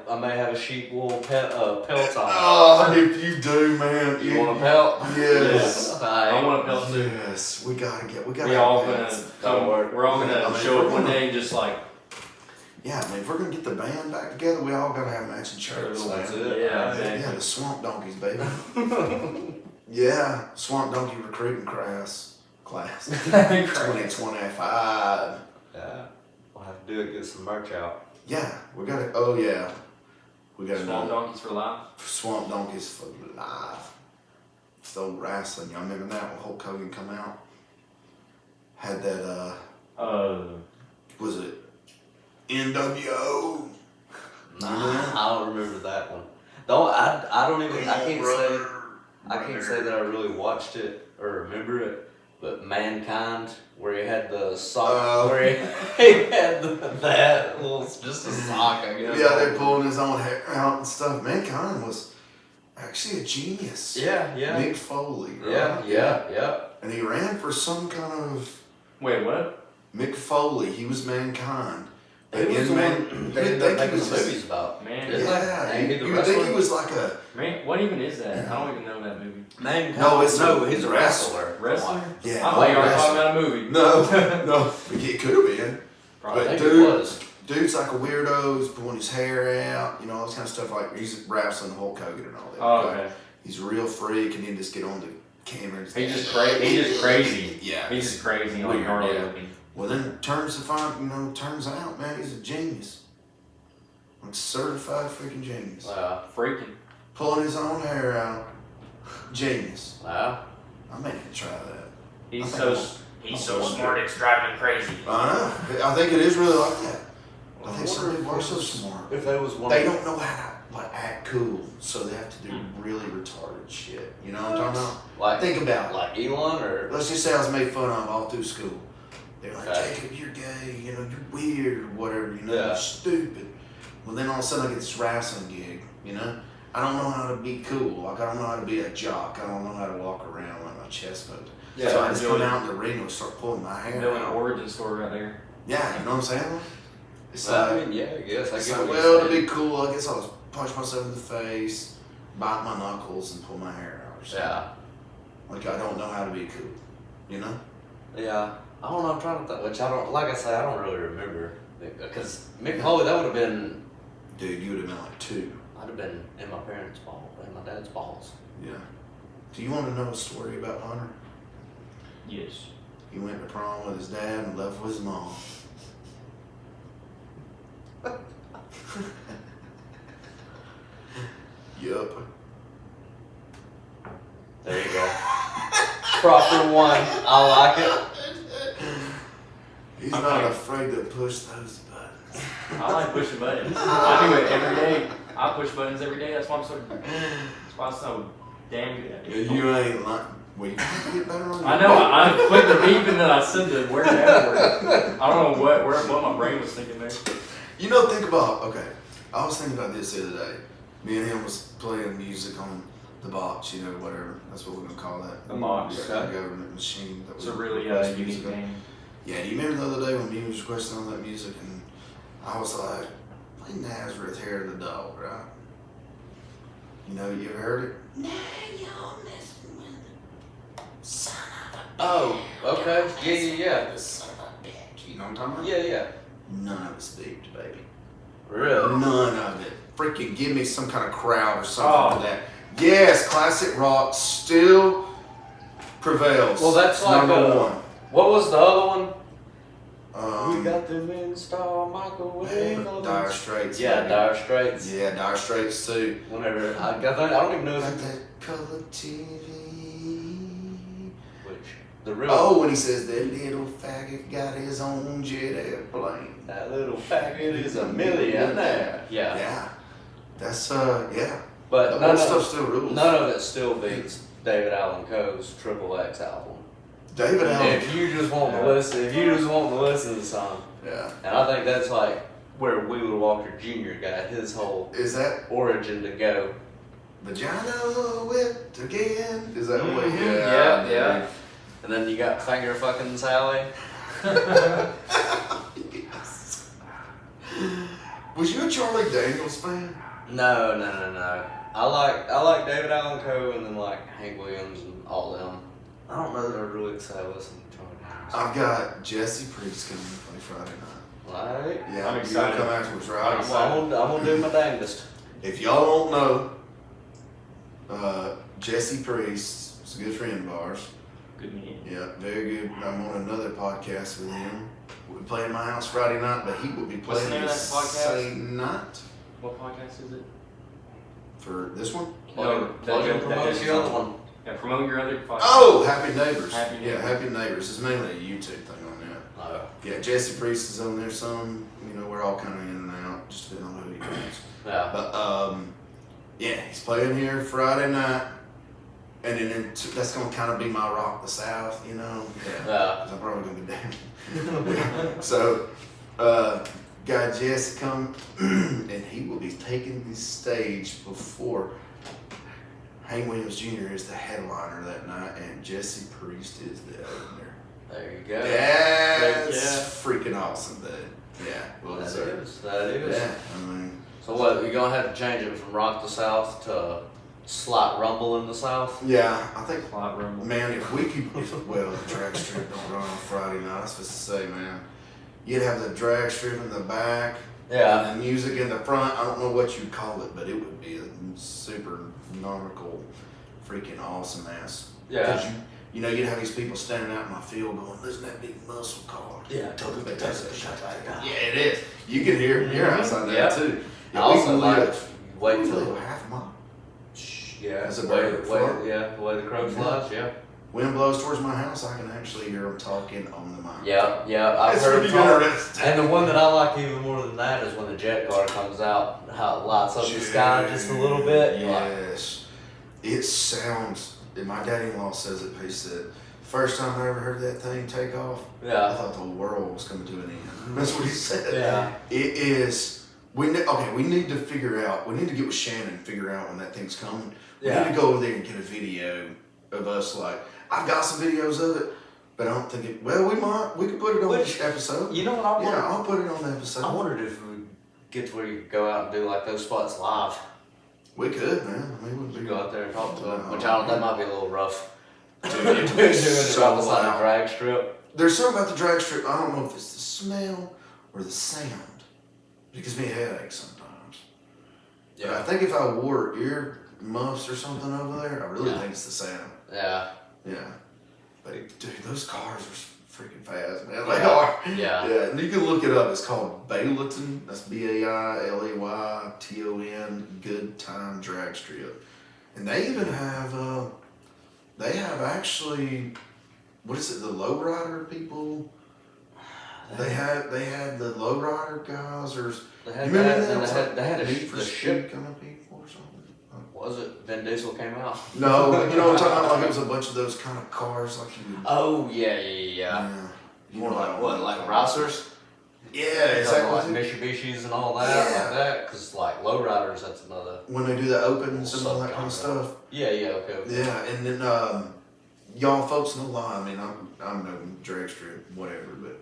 I may have a sheep wool pelts on. Oh, if you do, man. You want a pelt? Yes. I want to pelt too. Yes. We gotta. We all have gonna pets. come. We're all gonna I mean, show we're up one gonna- day and just like. Yeah, I mean, if we're gonna get the band back together, we all gotta have matching shirts. That's man. it. Yeah, Yeah, exactly. the Swamp Donkeys, baby. Yeah, Swamp Donkey recruiting class. 2025. Yeah. We'll have to do it. Get some merch out. Yeah, we gotta. Oh yeah, we gotta Swamp know donkeys for life. Swamp Donkeys for life. Still wrestling. Y'all remember that when Hulk Hogan come out? Had that. Was it NWO? Nah, I don't remember that one. Don't I don't even I can't say that I really watched it or remember it, but Mankind, where he had the sock, where he had that little just a sock, I guess. Yeah, they're pulling his own hair out and stuff. Mankind was actually a genius. Yeah. Mick Foley. Right? Yeah. And he ran for some kind of Wait, what? Mick Foley. He was Mankind. He was the one they that think he making was movies about. Man. Isn't Yeah, Ain't he the you would think wrestler? he was like a Man, what even is that? I don't even know that movie. Mankind. No, it's he's a wrestler. Wrestler? yeah. I thought you were wrestler. talking about a movie. No, it could have been. Probably. I think dude, it was. Dude's like a weirdo. He's pulling his hair out. You know, all this kind of stuff. Like he's wrestling Hulk Hogan and all that. Oh, okay. He's a real freak, and he just get on the camera. And He's just crazy. Yeah. He's just crazy, like Weird, gnarly yeah. looking. Well, then turns out, man, he's a genius. Like certified freaking genius. Wow. Freaking. Pulling his own hair out. Genius. Wow. I may need to try that. He's I so think he's so smart. It's driving him crazy. I know. I think it is really like that. I think some wonder people if are so it was- smart. If that was one They of don't know how to act cool, so they have to do really retarded shit. You know what I'm talking about? like Think about it. like Elon or Let's just say I was made fun of all through school. They're like, Okay. Jacob, you're gay, you know, you're weird or whatever, you know, Yeah. you're stupid. Well, then all of a sudden I get this wrestling gig, you know? I don't know how to be cool. Like, I don't know how to be a jock. I don't know how to walk around like my chest moved. Yeah, so I just come really- out in the ring and start pulling my hair Doing an out. origin story right there. Yeah, you know what I'm saying? It's I like, mean, yeah, I guess I it's get like, what well, you're to saying. be cool, I guess I'll just punch myself in the face, bite my knuckles, and pull my hair out or something. Yeah. Like, I don't know how to be cool, you know? Yeah. I don't know, I'm trying to think, which I don't, like I say, I don't really remember. Because Mick Foley, that would have been, Dude, you would have been like 2. I'd have been in my parents' balls, in my dad's balls. Yeah. Do you want to know a story about Hunter? Yes. He went to prom with his dad and left with his mom. Yup. There you go. Proper one. I like it. He's I'm not like- afraid to push those buttons. I like pushing buttons. I do it every day. I push buttons every day. That's why I'm so damn good at it. You ain't like. Well, you have to get better on your I know. I clicked the beep and then I said the word afterwards. I don't know what my brain was thinking there. You know, think about, okay, I was thinking about this the other day. Me and him was playing music on the box, you know, whatever. That's what we're going to call that. The box. Yeah, the government machine. That It's a we really request unique music on. name. Yeah, do you remember the other day when me was requesting all that music and I was like, play Nazareth, Hair of the Dog, right? You know, you ever heard it? Now you're messing with it. Son of a bitch. Oh, okay. Yeah. Son of a bitch. You know what I'm talking about? Yeah. None of it's beeped, baby. Really? None of it. Freaking give me some kind of crowd or something for that. Yes, classic rock still prevails. Well, that's like number one. What was the other one? Um, We got them install microwave ovens. Dire Straits. Yeah, baby. Dire Straits. Yeah, Dire Straits too. Whenever I don't even know Like if that color TV. which the real. Oh, when he says that little faggot got his own jet airplane. That little faggot is a millionaire. Yeah. Yeah. That's yeah. But That stuff still rules. none of it still beats David Allan Coe's Triple X album. David Allen. If you just want to listen, to the song, Yeah. and I think that's like where Wheeler Walker Jr. got his whole Is that origin to go. Vagina whipped again? Is that what? Yeah. And then you got Finger Fucking Sally. Yes. Was you a Charlie Daniels fan? No. I like David Allan Coe and then like Hank Williams and all them. I don't know that I really excited to listen to Charlie Daniels. I've got Jesse Priest coming to play Friday night. Alright. Yeah, I'm you excited. Come afterwards, right? I'm gonna do my dangest. If y'all don't know, Jesse Priest is a good friend of ours. Good meeting. Yeah, very good. I'm on another podcast with him. We'll be playing my house Friday night, but he will be What's the playing name of that podcast? same night What podcast is it? for this one. Plug and promote the other one. Yeah, promote your other podcast. Oh, Happy Neighbors. Happy Yeah, Neighbors. Happy Neighbors. It's mainly a YouTube thing on that. Yeah, Jesse Priest is on there some. You know, we're all kind of in and out, just depending on who he wants. Yeah. But yeah, he's playing here Friday night, and then that's gonna kind of be my Rock the South, you know. Yeah. Yeah. 'Cause I'm probably gonna be down. So, guy Jesse come, and he will be taking the stage before Hank Williams Jr. is the headliner that night, and Jesse Priest is the opener. There you go. That's freaking awesome, dude. Yeah, well That deserved. is. That is. Yeah, I mean, So what? You're gonna have to change it from Rock the South to Slight Rumble in the South? yeah, I think, Plot rumble. man, if we could, well, the drag strip don't run on Friday night, I was supposed to say, man, you'd have the drag strip in the back, Yeah. and the music in the front. I don't know what you'd call it, but it would be a super nomical, freaking awesome ass. Yeah. 'Cause you know, you'd have these people standing out in my field going, listen to that big muscle car. Yeah. Yeah, it is. You can hear your outside there Yeah. too. I also we like live- wait we till live a half a mile. yeah. That's a way, bird way, fly. yeah. The way the crow flies. Yeah. Wind blows towards my house, I can actually hear them talking on the mic. Yeah. I've It's heard pretty them talk. interesting. And the one that I like even more than that is when the jet car comes out, how it lights up the sky just a little bit. You're like, Yes. It sounds, and my daddy-in-law says it, he said, first time I ever heard that thing take off, I yeah. thought the world was coming to an end. That's what he said. Yeah. It is, we need to figure out, we need to get with Shannon and figure out when that thing's coming. We Yeah. need to go over there and get a video of us, like, I've got some videos of it, but I don't think it, well, we could put it on Which- this episode. You know what I want? Yeah, I'll put it on the episode. I wondered if we would get to where you could go out and do like those spots live. We could, man. I mean, You we'd be go out there and talk to them, No. which I don't, that might be a little rough. Dude, Doing it'd it be right so beside a loud. drag strip. There's something about the drag strip, I don't know if it's the smell or the sound. It gives me a headache sometimes. But I think if I wore ear muffs or something over there, I really Yeah. think it's the sound. Yeah. Yeah. But dude, those cars are freaking fast, man. They Yeah. are. Yeah. Yeah, and you can look it up. It's called Baileton. That's Bailayton. Good Time Drag Strip. And they even have, they have actually, what is it, the lowrider people? They had the lowrider guys, or They had you remember that, and that? they had a Need for the Speed ship. kind of people or something. What? was it? Vin Diesel came out. No, you know what I'm talking about? Like it was a bunch of those kind of cars, like you. Oh yeah. You More know, like what? Like racers? Yeah, exactly. Like Mitsubishis and all that, like that. Cause like lowriders, that's another. When they do the opens and all that kind of stuff. Yeah. Okay. Yeah, and then y'all folks know why. I mean, I'm no dragster, whatever, but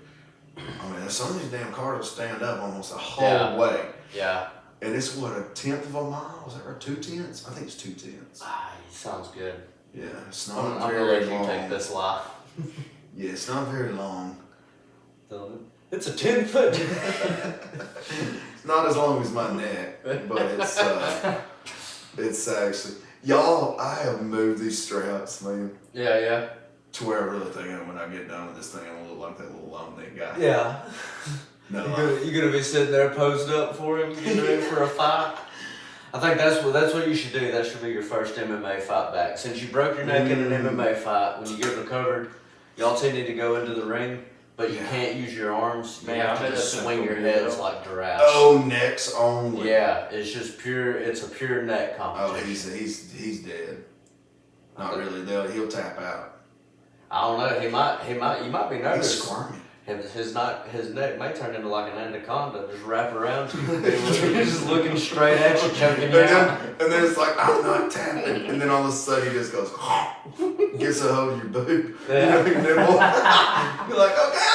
I mean, some of these damn cars will stand up almost the whole way. Yeah. And it's what, 1/10 of a mile? Is that right? 2/10? I think it's 2/10. Sounds good. Yeah, it's I'm not gonna very let long. you take this life. Yeah, it's not very long. It's a 10-foot. It's not as long as my neck, but it's actually, y'all, I have moved these straps, man, Yeah. to where I really think when I get done with this thing, I'm gonna look like that little long neck guy. Yeah. No, You gonna be sitting there posed up for him, getting ready for a fight. I think that's what you should do. That should be your first MMA fight back. Since you broke your neck in an MMA fight, when you get recovered, y'all two need to go into the ring, but you can't use your arms. You have to just swing your heads like giraffes. Oh, necks only. Yeah, it's just pure. It's a pure neck Oh, competition. he's dead. Not really. He'll tap out. I don't know. He might. You might be nervous. He's squirming. His neck may turn into like an anaconda, just wrap around you. You're just looking straight at you, choking you out. And then it's like, I'm not tapping. And then all of a sudden he just goes, gets a hold of your boob. Yeah. You know, your nipple. You're like, okay.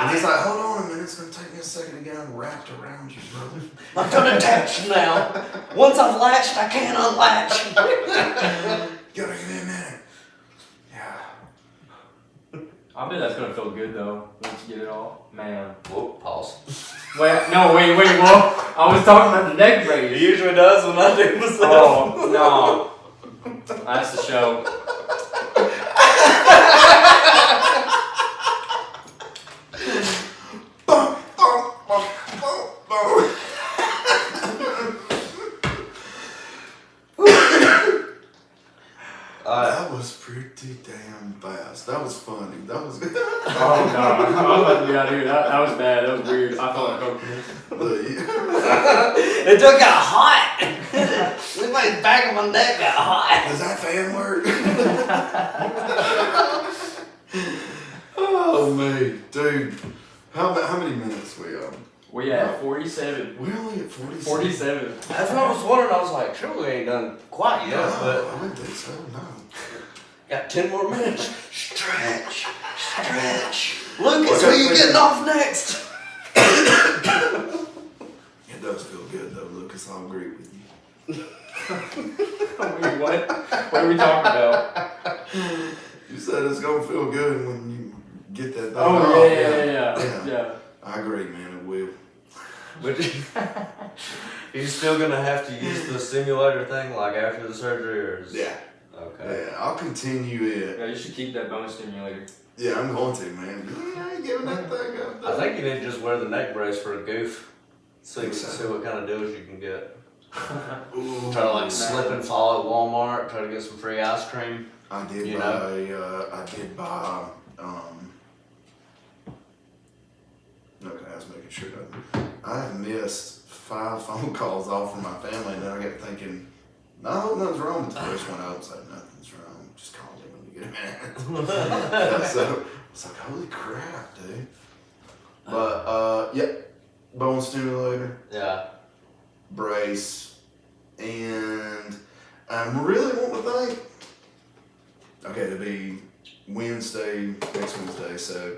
And he's like, hold on a minute, it's going to take me a second to get wrapped around you, brother. I'm gonna attach now. Once I've latched, I can't unlatch. Gotta give me a minute. Yeah. I bet that's gonna feel good though, once you get it all. Man. Whoa, pause. Wait, whoa. I was talking about the neck brace. It usually does when I do myself. Oh, no. That's the show. That was pretty damn fast. That was funny. That was good. Oh, no. I was about to be out here. That was bad. That was weird. I felt like It took got hot. My back of my neck got hot. Does that fan work? Oh, man. Dude. How many minutes we on? we at 47. We're only at 47. 47. That's what I was wondering. I was like, sure we ain't done quite yet, No, but I wouldn't think so, no. got 10 more minutes. Stretch. Lucas, who you getting off next? It does feel good, though, Lucas. I'll agree with you. Wait, what? What are we talking about? You said it's going to feel good when you get that thing Oh, off. yeah. I agree, man. It will. But you're still gonna have to use the simulator thing like after the surgery, or is... Yeah. Okay. Yeah, I'll continue it. Yeah, you should keep that bone stimulator. Yeah, I'm going to, man. I ain't giving that thing up. I think you need to just wear the neck brace for a goof. Think so. See what kind of deals you can get. Ooh, Try to like slip and fall at Walmart. Try to get some free ice cream. I did You buy, okay, I was making sure that I have missed 5 phone calls off from my family, and then I got thinking, no, nothing's wrong with the first one. I was like, nothing's wrong. Just call me when you get a minute. Yeah, so I was like, holy crap, dude. But, yeah, bone stimulator, Yeah. brace, and I'm really wanting to think, okay, it'll be next Wednesday, so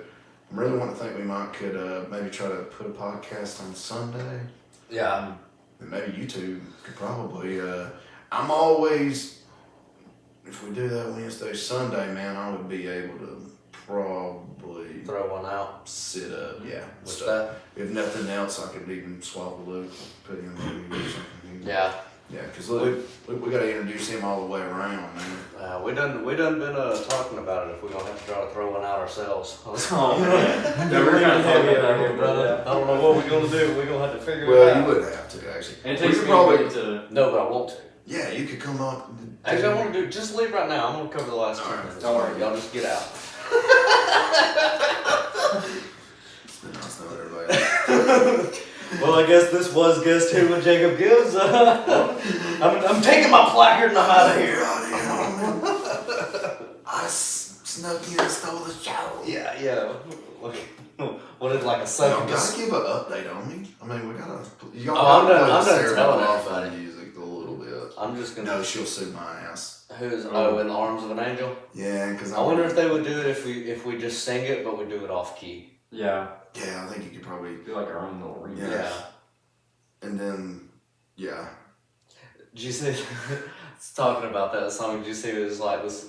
I'm really wanting to think we could maybe try to put a podcast on Sunday. Yeah. And maybe you two could probably, I'm always, if we do that Wednesday, Sunday, man, I would be able to probably Throw one out. sit up, yeah. What's stuff. that? If nothing else, I could even swap a look, put him in or something. Yeah. Yeah, because look, we got to introduce him all the way around, man. We done been talking about it if we're gonna have to try to throw one out ourselves. Oh, man. Yeah, we're gonna talk about it, brother. I don't know what we're gonna do. We're gonna have to figure it Well, out. you wouldn't have to, actually. And it We takes could me probably, to... No, but I want to. yeah, you could come up. Actually, I want to do. Just leave right now. I'm gonna cover the last 10 minutes. Don't worry. Y'all just get out. It's been nice knowing everybody. Well, I guess this was Guess Who with Jacob Gibbs. I'm taking my placard and I'm out of here. I snuck in and stole the show. Yeah. What is like a Y'all second? gotta give an update on me. I mean, we gotta. Y'all I'm gotta done play Sarah telling McLachlan everybody. music a little bit. I'm just gonna. No, she'll sue my ass. Who's in the arms of an angel? Yeah, because I wonder if they would do it if we just sing it, but we do it off key. Yeah. Yeah, I think you could probably. Do like our own little remix. Yeah. And then, yeah. Did you see? It's talking about that song. Did you see? It was like this.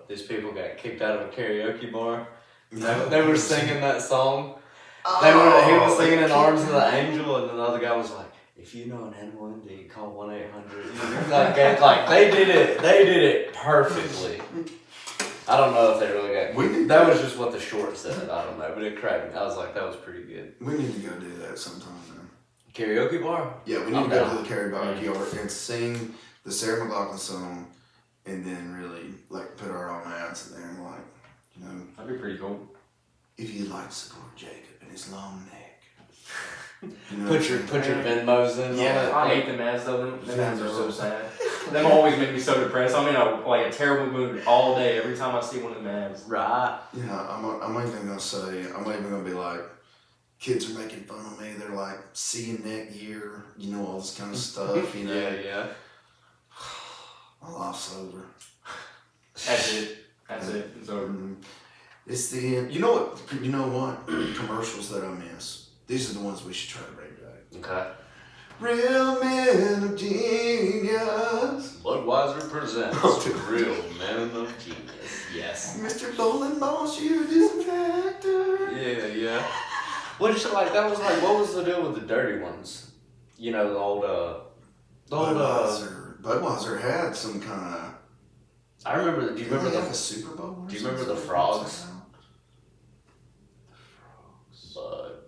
These people got kicked out of a karaoke bar. They were singing that song. He was singing in Arms of the Angel, and then the other guy was like, "If you know an animal indeed, call 1-800." Like they did it perfectly. I don't know if they really got. That was just what the short said. I don't know, but it cracked me. I was like, that was pretty good. We need to go do that sometime, man. Karaoke bar? Yeah, we need to go to the karaoke bar and sing the Sarah McLachlan song, and then really like put our own ads in there and like, you know. That'd be pretty cool. If you'd like to support Jacob and his long neck. You know Put your Venmos in. Yeah. I hate them ads though. Them ads are so sad. Them always make me so depressed. I'm in a terrible mood all day every time I see one of them ads. Right. Yeah, I'm even gonna say, I'm even gonna be like, kids are making fun of me. They're like, see you next year. You know, all this kind of stuff, you know. Yeah. My life's over. That's it. It's over. It's the end. You know what? Commercials that I miss. These are the ones we should try to bring back. Okay. Real Men of Genius. Budweiser presents Real Men of Genius. Yes. Mr. Bowling Ball Shoe Disinfector. Yeah. What was the deal with the dirty ones? You know, the old Budweiser had some kind of. I remember. Do you remember like a Super Bowl? Do you remember the frogs?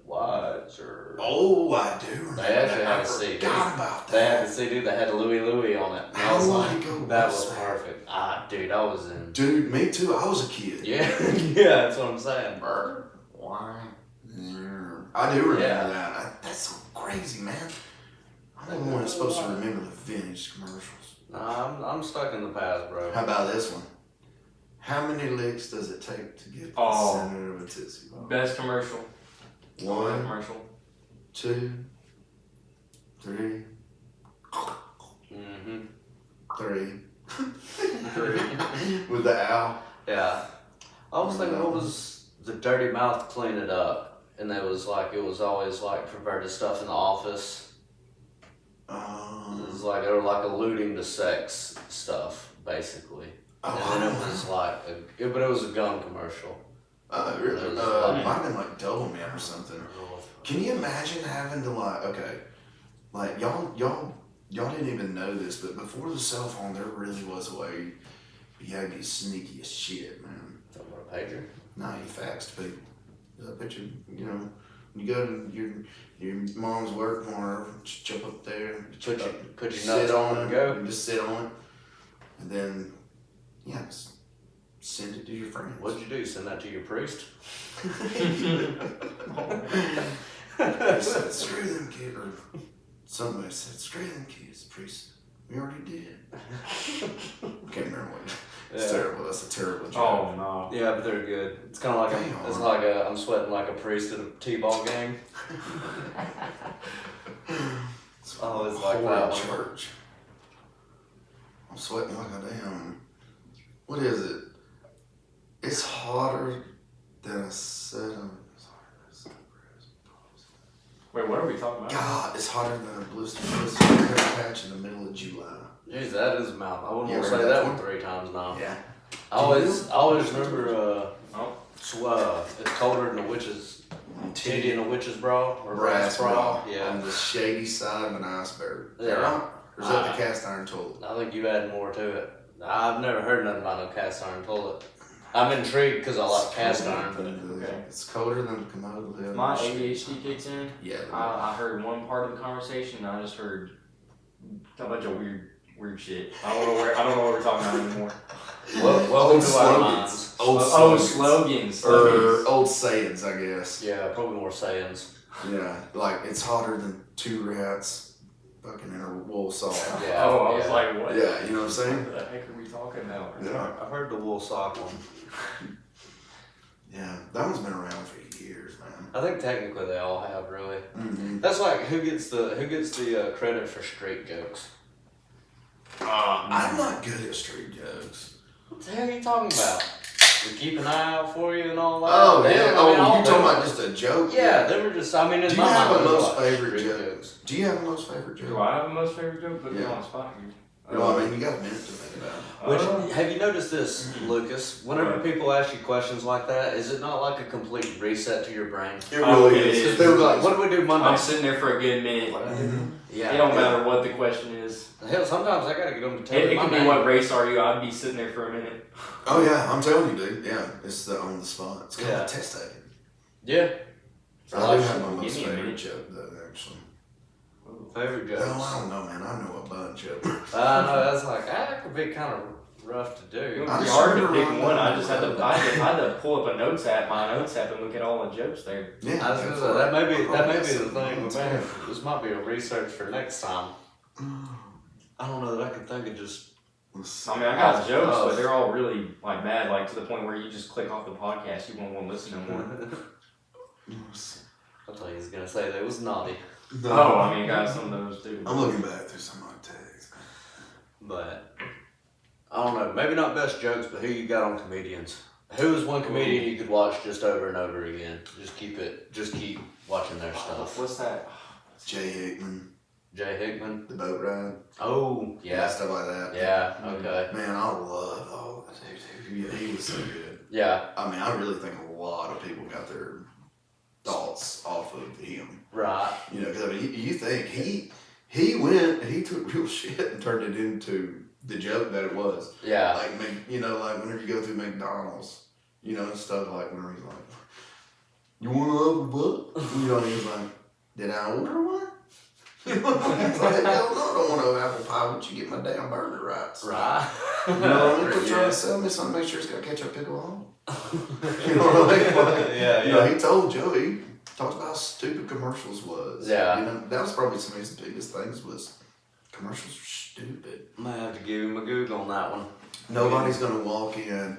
Budweiser. Oh, I do remember. They actually had a CD. I forgot about that. They had the CD that had Louie on it. How long ago that was was that? perfect. Dude, I was in. Dude, me too. I was a kid. Yeah, that's what I'm saying. Why? I do remember that. That's so crazy, man. I'm the one that's supposed to remember the vintage commercials. Nah, I'm stuck in the past, bro. How about this one? How many licks does it take to get the center of a Tootsie Pop? Best commercial. One, commercial. 2, 3. Mm-hmm. 3. With the owl. Yeah. I was thinking what was the dirty mouth clean it up. And it was always like perverted stuff in the office. It was like they were like alluding to sex stuff, basically. And then it was like but it was a gun commercial. Really? It might have been like Double Man or something. Can you imagine having to like y'all didn't even know this, but before the cell phone, there really was a way you had to be sneaky as shit, man. Talking about a pager? Nah, you faxed people. I bet you know, you go to your mom's work corner, just jump up there, Put your sit nuts on on it, and go. and just sit on it, and then just send it to your friends. What'd you do? Send that to your priest? They said, screw them kids, or somebody said, screw them kids, priest. We already did. Can't remember what. It's terrible. That's a terrible joke. Oh no. Yeah, but they're good. It's kind of like I'm sweating like a priest at a t-ball game. It's always like that one. church. I'm sweating like a damn. What is it? It's hotter than a set of. Wait, what are we talking about? God, it's hotter than a blister hair patch in the middle of July. Jeez, that is a mouth. I wouldn't You want to ever say heard that that one 3 times now. Yeah. I always remember. It's colder than a witch's titty in a witch's bra or Brass bra. Yeah. On the shady side of an iceberg. Yeah. Or is that the cast iron toilet? I think you add more to it. I've never heard nothing about no cast iron toilet. I'm intrigued because I like cast iron, but Okay. It's colder than a commode lid. My ADHD kicked in. Yeah. I heard one part of the conversation, and I just heard a bunch of weird shit. I don't know what we're talking about anymore. welcome to our minds. Old slogans. Slogans. Or old sayings, I guess. Yeah, probably more sayings. Yeah, like it's hotter than 2 rats fucking in a wool sock. Yeah. Oh, I was like, what? Yeah, you know what I'm saying? What the heck are we talking about? Yeah. I've heard the wool sock one. Yeah, that one's been around for years, man. I think technically they all have, really. Mm-hmm. That's like who gets the credit for street jokes. I'm not good at street jokes. What the hell are you talking about? We keep an eye out for you and all that. Oh They yeah. don't- I mean, all You're talking them- about just a joke? Yeah, they were just. I mean, in Do you my have mind, a they were most like favorite street joke? jokes. Do you have a most favorite joke? Do I have a most favorite joke? Put me Yeah. on the spot here. No, I mean, you got a minute to think about it. Which have you noticed this, Lucas? Whenever people ask you questions like that, is it not like a complete reset to your brain? It Oh, really it is. is. They were like, "What do we do Monday?" I'm sitting there for a good minute. Like, Yeah, it don't matter what the question is. Hell, sometimes I gotta get them to tell It me can my be name. what race are you? I'd be sitting there for a minute. Oh yeah, I'm telling you, dude. Yeah, it's the on the spot. It's kind Yeah. of test taking. Yeah. I do have my Give most me a favorite minute. joke though, actually. Favorite jokes. No, I don't know, man. I know a bunch of them. I know that's like that could be kind of rough to It do. would I'm be hard to sure pick I one. know. I just had to. I had to pull up my notes app, and look at all the jokes there. Yeah, I was gonna go say, for that it. may be I'll the guess thing. it. But man, this might be a research for next time. I don't know that I can think of just. Let's see. I mean, I got jokes, Oh. but they're all really like bad, like to the point where you just click off the podcast. You won't want to listen no more. Let's see. I thought he was gonna say that it was naughty, No. Oh, I mean, got some of those too. I'm looking back through some of my tags. but I don't know. Maybe not best jokes, but who you got on comedians? Who is one comedian you could watch just over and over again? Just keep watching their stuff. What's that? Jay Hickman, Jay Hickman. the boat ride. Oh yeah, Stuff like that. yeah. Okay. Man, I love all that dude. He was so good. Yeah. I mean, I really think a lot of people got their thoughts off of him. Right. You know, because I mean, you think he went and he took real shit and turned it into the joke that it was. Yeah. Like, you know, like whenever you go through McDonald's, you know, and stuff like whenever he's like, "You want an apple butt?" You know, and he's like, "Did I order one?" You know, he's like, "Hell no, I don't want an apple pie. Once you get my damn burger right." Right. You know what I mean? Quit trying to sell me something. Make sure it's got ketchup pickle on. You know what I mean? Like, Yeah, you know, he told Joey, talked about how stupid commercials was. Yeah. You know, that was probably some of his biggest things was commercials were stupid. Might have to give him a Google on that one. Nobody's gonna walk in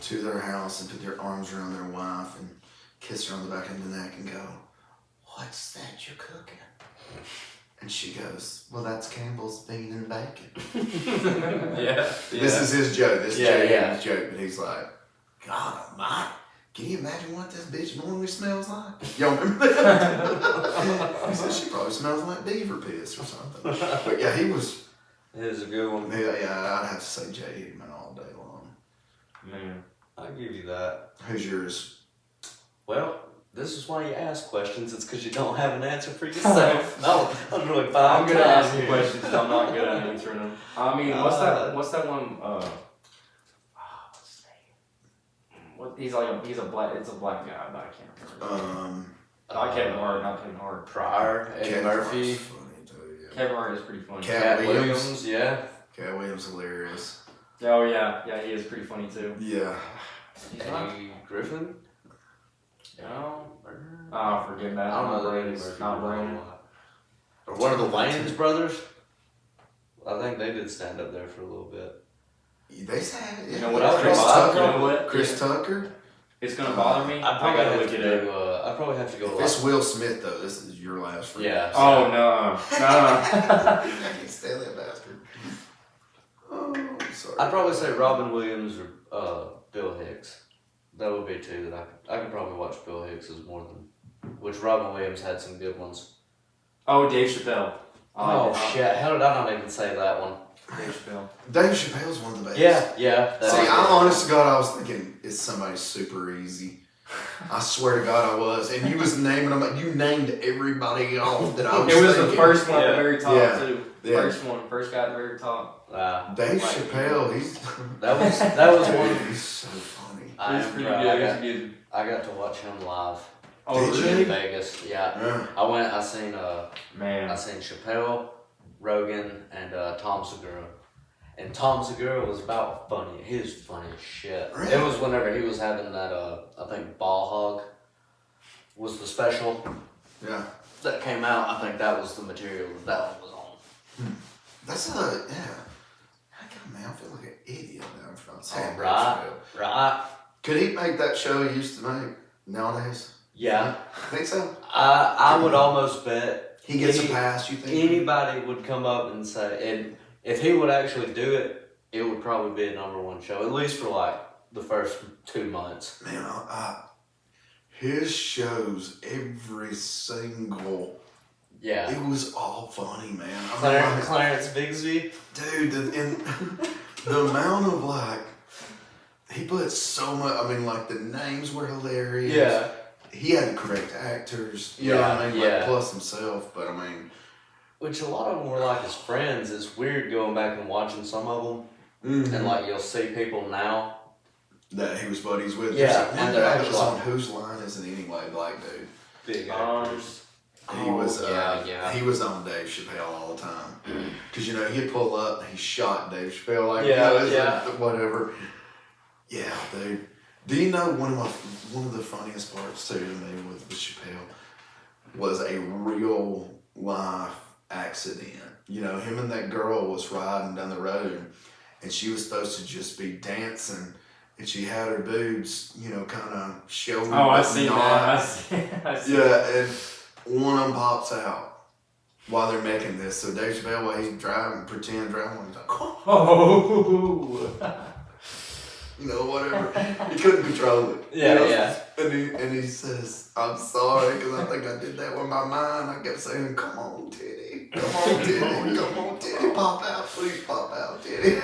to their house and put their arms around their wife and kiss her on the back of the neck and go, "What's that you're cooking?" And she goes, "Well, that's Campbell's bean and bacon." Yeah. This is his joke. This is Yeah, Jay yeah. Higgins' joke. But he's like, "God almighty, can you imagine what this bitch normally smells like?" Y'all remember that? He said she probably smells like beaver piss or something. But yeah, he was, Here's a good one. yeah, I'd have to say Jay Hickman all day long. Man. I'll give you that. Who's yours? Well, this is why you ask questions. It's because you don't have an answer for yourself. I was really fine. I'm good at asking questions, but I'm not good at answering them. I mean, what's that one? What's his name? What he's a black guy, but I can't remember. Not Kevin Hart, not Kevin Hart. Pryor, Eddie Kevin Murphy, Hart's funny too, yeah. Kevin Hart is pretty funny. Cat Cat Williams. Williams. Yeah. Cat Williams hilarious. Oh yeah, he is pretty funny too. Yeah. He's not. Eddie Griffin. No. Oh, forget that. I don't know Not that Eddie Brady's. Murphy. Not was on Brady. a lot. Or one of the Wayans brothers. I think they did stand up there for a little bit. They said, yeah. You know what else Chris gonna bother Tucker. You know what? Chris Tucker. It's gonna bother me. I I probably gotta have look to it up. do. I probably have to go. If it's Will Smith though, this is your last friend. Yeah. Oh no. I can't stand that bastard. Oh, I'm sorry. I'd probably say Robin Williams or Bill Hicks. That would be two that I could probably watch Bill Hicks as more than, which Robin Williams had some good ones. Oh, Dave Chappelle. I like that. Shit! How did I not even say that one? Dave Chappelle. Dave Chappelle's one of the best. Yeah. See, I honest to God, I was thinking it's somebody super easy. I swear to God, I was, and you was naming them. You named everybody off that I was. It was thinking. the first one at the Yeah. very top Yeah. too. Yeah. First guy at the very top. Dave Like, Chappelle. He's that was one. He's so funny. I He's am pretty proud. good. He's good. I got to watch him live. Oh, Did really? In Vegas. Yeah. Yeah. I seen Man. Chappelle, Rogan, and Tom Segura. And Tom Segura was about funny. He was funny as shit. Really? It was whenever he was having that, I think Ball Hog was the special. Yeah. that came out, I think that was the material that one was on. That's yeah. Man, I feel like an idiot now for not saying Right. Could he make that show he used to make nowadays? Yeah. Think so? I would almost bet he gets a pass, you think? Anybody would come up and say, and if he would actually do it, it would probably be a #1 show, at least for like the first 2 months. Man, his shows, every single... Yeah. It was all funny, man. Clarence Bigsby? Dude, the amount of like... He put so much... I mean, like, the names were hilarious. Yeah. He had the correct actors. You know what I mean? Like, plus himself, but I mean... Which a lot of them were like his friends. It's weird going back and watching some of them. Mm-hmm. And like, you'll see people now that he was buddies with. Yeah. And they're actually on Whose Line Is It Anyway? Black dude. Big actors. He was on Dave Chappelle all the time. Because, you know, he'd pull up and he shot Dave Chappelle. Like, like, whatever. Yeah, dude. Do you know one of the funniest parts, too, to me with Chappelle was a real life accident. You know, him and that girl was riding down the road and she was supposed to just be dancing and she had her boobs, you know, kind of showing. Oh, I see that. I see that. And one of them pops out while they're making this. So Dave Chappelle, while he's driving, he's like, oh. You know, whatever. He couldn't control it. Yeah, you know? And he says, I'm sorry, because I think I did that with my mind. I kept saying, come on, titty. Come on, titty. Come on, titty. Pop out. Please pop out, titty.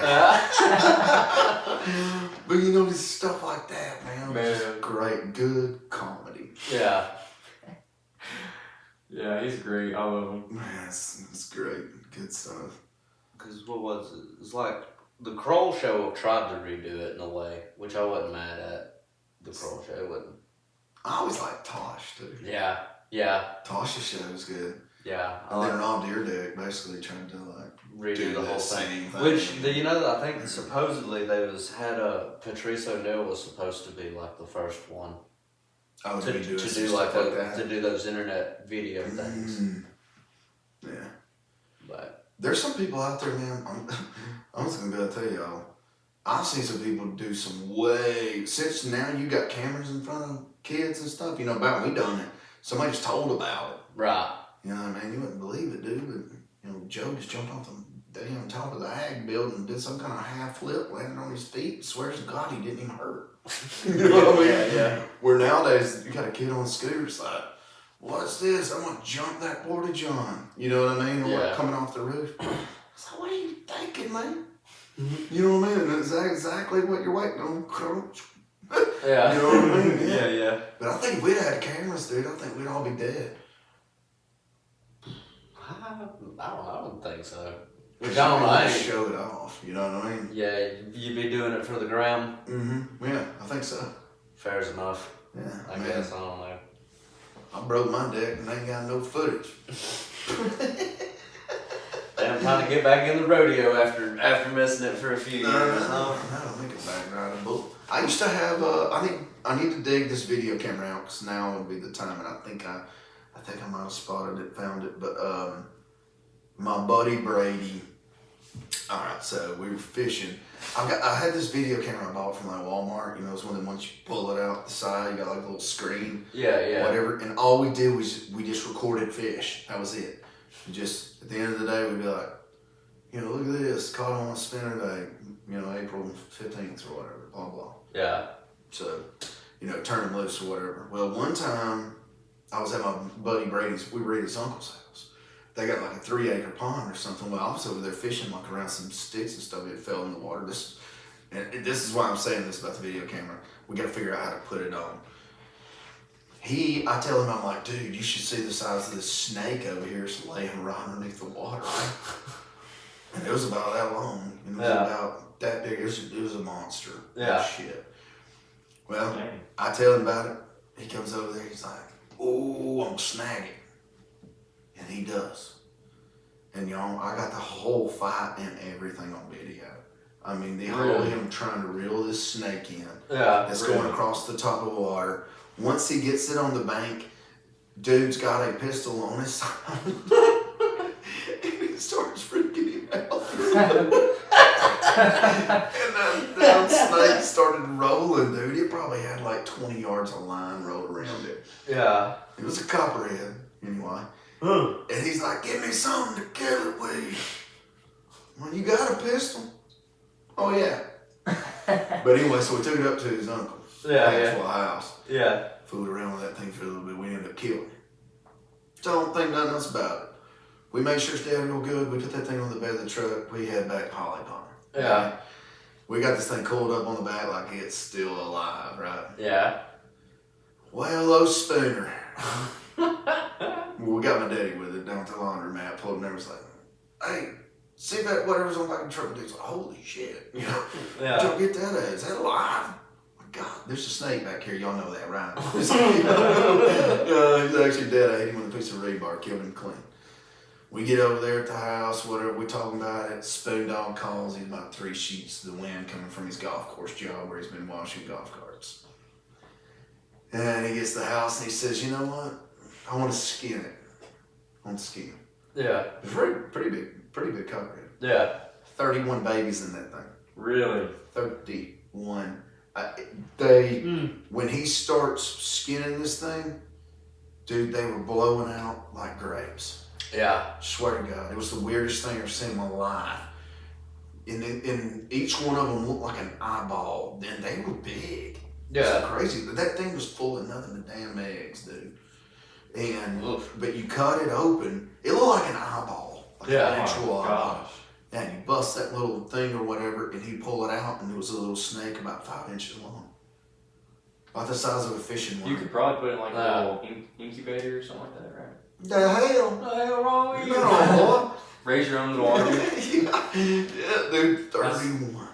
But, you know, just stuff like that, man. Just great, good comedy. Yeah. Yeah, he's great. I love him. Man, it's great. Good stuff. Because what was it? It was like the Kroll Show tried to redo it in a way, which I wasn't mad at. The Kroll Show wasn't. I always liked Tosh, too. Yeah. Tosh's show was good. Yeah. And then Rob Dyrdek basically trying to, like, redo the whole thing. thing. Which, you know, I think supposedly they Patrice O'Neal was supposed to be, like, the first one. Oh, to do that. To do those internet video things. Yeah. But there's some people out there, man. I'm just gonna be able to tell y'all. I've seen some people do some since now you got cameras in front of kids and stuff. You know, back when we done it, somebody just told about it. Right. You know what I mean? You wouldn't believe it, dude. But you know, Joe just jumped off the damn top of the Ag building and did some kind of half flip, landed on his feet. Swears to God he didn't even hurt. You know what I mean? Yeah. Where nowadays you got a kid on a scooter, it's like, what's this? I'm gonna jump that porta john. You know what I mean? Or like coming off the roof. It's like, what are you thinking, man? You know what I mean? And it's exactly what you're waiting on. Yeah. You know what I mean? Yeah. But I think if we'd had cameras, dude, I think we'd all be dead. I don't think so. Which I don't know. Show it off. You know what I mean? Yeah, you'd be doing it for the gram. Mm-hmm. Yeah, I think so. Fair's enough. Yeah. I guess, I don't know. I broke my deck and ain't got no footage. I'm trying to get back in the rodeo after missing it for a few years. No, make it back rideable. I used to have I need to dig this video camera out because now would be the time, and I think I might have spotted it, found it, but my buddy Brady. All right, so we were fishing. I had this video camera I bought from like Walmart. You know, it's one of the ones you pull it out the side. You got like a little screen. Yeah. Whatever, and all we did was we just recorded fish. That was it. Just at the end of the day, we'd be like, you know, look at this, caught on a spinner day, you know, April 15th or whatever, blah blah. Yeah. So, you know, turn them loose or whatever. Well, one time I was at my buddy Brady's. We were at his uncle's house. They got like a 3-acre pond or something. Well, I was over there fishing like around some sticks and stuff. It fell in the water. This is why I'm saying this about the video camera. We got to figure out how to put it on. I tell him, I'm like, dude, you should see the size of this snake over here. It's laying right underneath the water. And it was about that long. It was about that big. It was a monster. Yeah. Shit. Well, I tell him about it. He comes over there. He's like, oh, I'm gonna snag it. And he does. And y'all, I got the whole fight and everything on video. I mean, the whole him trying to reel this snake in. Yeah. That's going across the top of the water. Once he gets it on the bank, Dude's got a pistol on his side. And he starts freaking him out. And then snake started rolling, dude. It probably had like 20 yards of line rolled around it. Yeah. It was a copperhead, anyway. And he's like, give me something to kill it with. Well, you got a pistol? Oh, yeah. But anyway, so we took it up to his uncle's actual house. Yeah. Fooled around with that thing for a little bit. We ended up killing it. Don't think nothing else about it. We made sure it stayed real good. We put that thing on the bed of the truck. We head back to Holly Palmer. Yeah. Okay? We got this thing coiled up on the back like it's still alive, right? Yeah. Well, old Spooner. We got my daddy with it down at the laundromat. Pulled him there, was like, hey, see that whatever's on the back of the truck? Dude's like, holy shit. You know? Yeah. Don't get that at. Is that alive? God, there's a snake back here. Y'all know that, right? He's actually dead. I hit him with a piece of rebar, killed him clean. We get over there at the house, whatever we talking about it. Spoon Dog calls. He's about 3 sheets of the wind coming from his golf course job where he's been washing golf carts. And he gets to the house and he says, you know what? I want to skin it. I want to skin it. Yeah. It's pretty big copperhead. Yeah. 31 babies in that thing. Really? 31. When he starts skinning this thing, dude, they were blowing out like grapes. Yeah. Swear to God, it was the weirdest thing I've ever seen in my life. And each one of them looked like an eyeball. Then they were big. Yeah. It's crazy. But that thing was full of nothing but damn eggs, dude. And but you cut it open, it looked like an eyeball, like an actual eyeball. Gosh. Yeah, and you bust that little thing or whatever, and he'd pull it out, and it was a little snake about 5 inches long. About the size of a fishing line. You could probably put it in like a little incubator or something like that, right? The hell? What the hell wrong with you? No, boy. Raise your own little army. Yeah, dude, 31.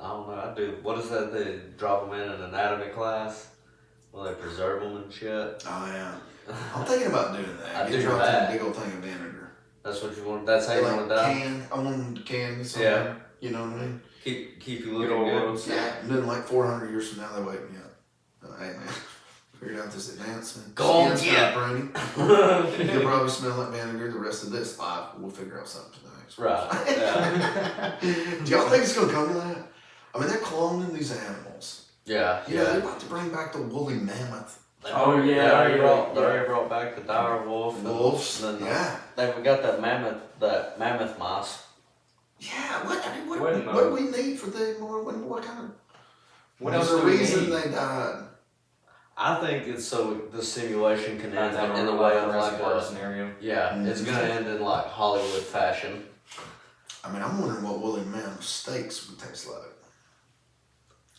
I don't know. I do. What is that? They drop them in an anatomy class? Well, they preserve them and shit. Oh, yeah. I'm thinking about doing that. I Get do dropped that. in a big old thing of vinegar. That's what you want. That's how you want to die. I want them to can me something. Yeah. You know what I mean? Keep you Good looking old good. roast. Yeah. And then like 400 years from now, they wake me up. Hey, man. Figured out this advancement. Go on, Skin's yeah. kinda pruny. You'll probably smell like vinegar the rest of this life. We'll figure out something tonight. Right. Yeah. Do y'all think it's going to come to that? I mean, they're cloning these animals. Yeah. You know, they're about to bring back the woolly mammoth. They already brought back the dire wolf. Wolves. And Yeah. They've got that mammoth mouse. Yeah. What What do we need for them? What kind of... What There's else a do we reason need? they died. I think it's so the simulation can end That's in the way of like like a a scenario. yeah. It's gonna end in like Hollywood fashion. I mean, I'm wondering what woolly mammoth steaks would taste like.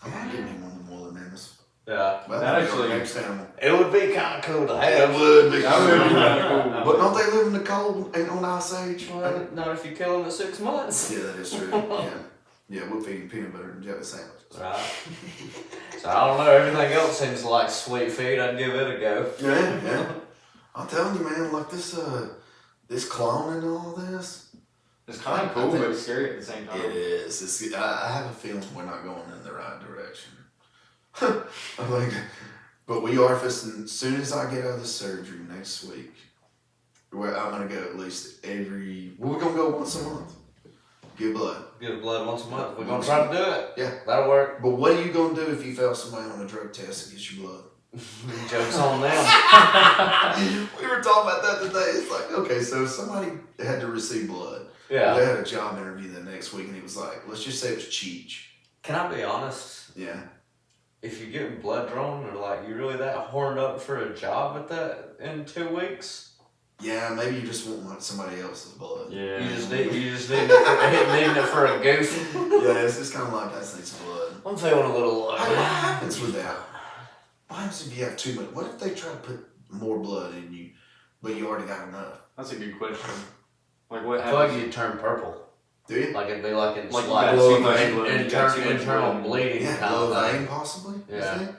I'm not getting him one of them woolly mammoths. Yeah. Well, That that'd be actually- our next animal. It would be kind of cool to That have. would be That would be kinda cool. But don't they live in the cold and on Ice Age? Well, not if you kill them at 6 months. Yeah, that is true. Yeah. Yeah, we'll feed him peanut butter and jelly sandwiches. Right. So I don't know. Everything else seems like sweet feed. I'd give it a go. Yeah, yeah. I'm telling you, man, like this cloning and all this. It's kind of cool, but it's scary at the same time. It is. I have a feeling we're not going in the right direction. I think, but we are fisting. As soon as I get out of the surgery next week, where I'm gonna go at least we're gonna go once a month. Give blood. Give blood once a month. We're gonna try to do it. Yeah. That'll work. But what are you gonna do if you fail somebody on a drug test and gets your blood? Joke's on them. We were talking about that today. It's like, okay, so if somebody had to receive blood. Yeah. They had a job interview the next week and it was like, let's just say it was Cheech. Can I be honest? Yeah. If you're getting blood drawn, or like you really that horned up for a job at that in 2 weeks? Yeah, maybe you just want like somebody else's blood. Yeah. You just need needing it for a goof. Yeah, it's just kind of like, I just need some blood. I'm feeling a little. Hey, what happens with that? What happens if you have too much? What if they try to put more blood in you, but you already got enough? That's a good question. Like what I feel like happens? you'd turn purple. Do you? Like it'd be like in Like you like got too much blood, you got too much internal blood. bleeding Yeah, kind blow of a thing. vein possibly? You Yeah. think?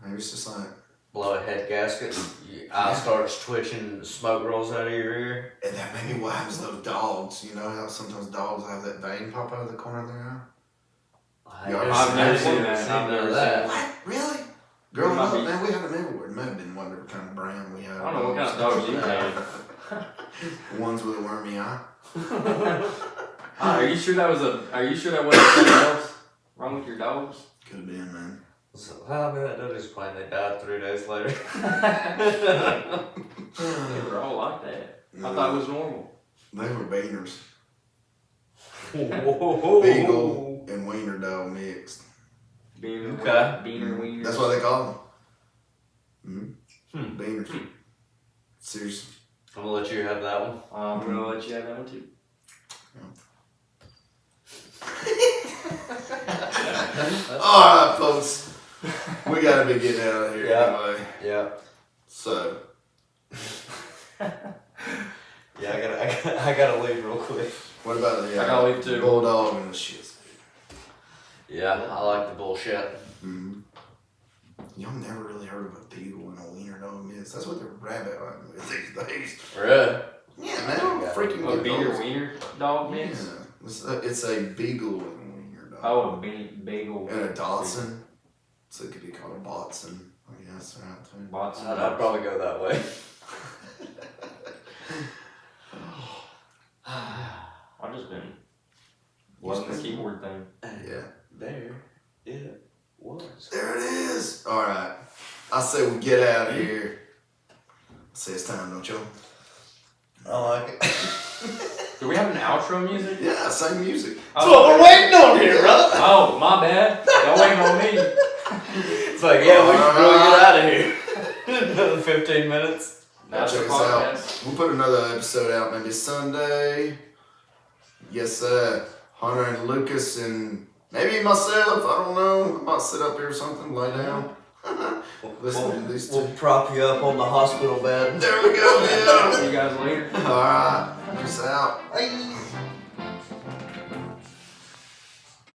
Maybe it's just like, Blow a head gasket. Your eye starts twitching. Smoke rolls out of your ear. and that maybe what happens to those dogs. You know how sometimes dogs have that vein pop out of the corner of their eye? I've I've never seen that. I've none never of seen that. What? Really? Growing up, man, we had them everywhere. It might have been whatever kind of brand we had. I don't know what kind of dogs you had. Ones with a wormy eye. Are you sure that wasn't something else wrong with your dogs? Could have been, man. So, how many that notice plane they died 3 days later? They were all like that. I thought it was normal. They were beaners. Whoa. Beagle and wiener dog mixed. Beaner wieners. That's what they call them. Beaners. Seriously. I'm gonna let you have that one. I'm gonna let you have that one too. Alright, folks. We gotta be getting out of here anyway. Yeah. So. Yeah, I gotta leave real quick. What about the I gotta leave too. bulldog and the shit? Yeah, I like the bullshit. Mm-hmm. Y'all never really heard of a beagle and a wiener dog mix. That's what they're rabbit hunting with these days. Really? Yeah, man. I'm freaking A beaner wiener dog mix? Yeah. It's a beagle and a wiener dog. Oh, a beagle. And a Dotson. So it could be called a Botson. I guess right too. Botson. I'd probably go that way. I've just been loving the keyboard thing. Yeah. There it was. There it is. Alright. I say we get out of here. I say it's time, don't you? I like it. Do we have an outro music? Yeah, same music. That's what we're waiting on here, brother. Oh, my bad. Y'all waiting on me. It's like, yeah, we should really get out of here. Another 15 minutes. That's Check the us out. podcast. We'll put another episode out maybe Sunday. Yes, sir. Hunter and Lucas and maybe myself. I don't know. I might sit up here or something, lay down. Listen to these two. We'll prop you up on the hospital bed. There we go, yeah. See you guys later. All right. Peace out. Bye.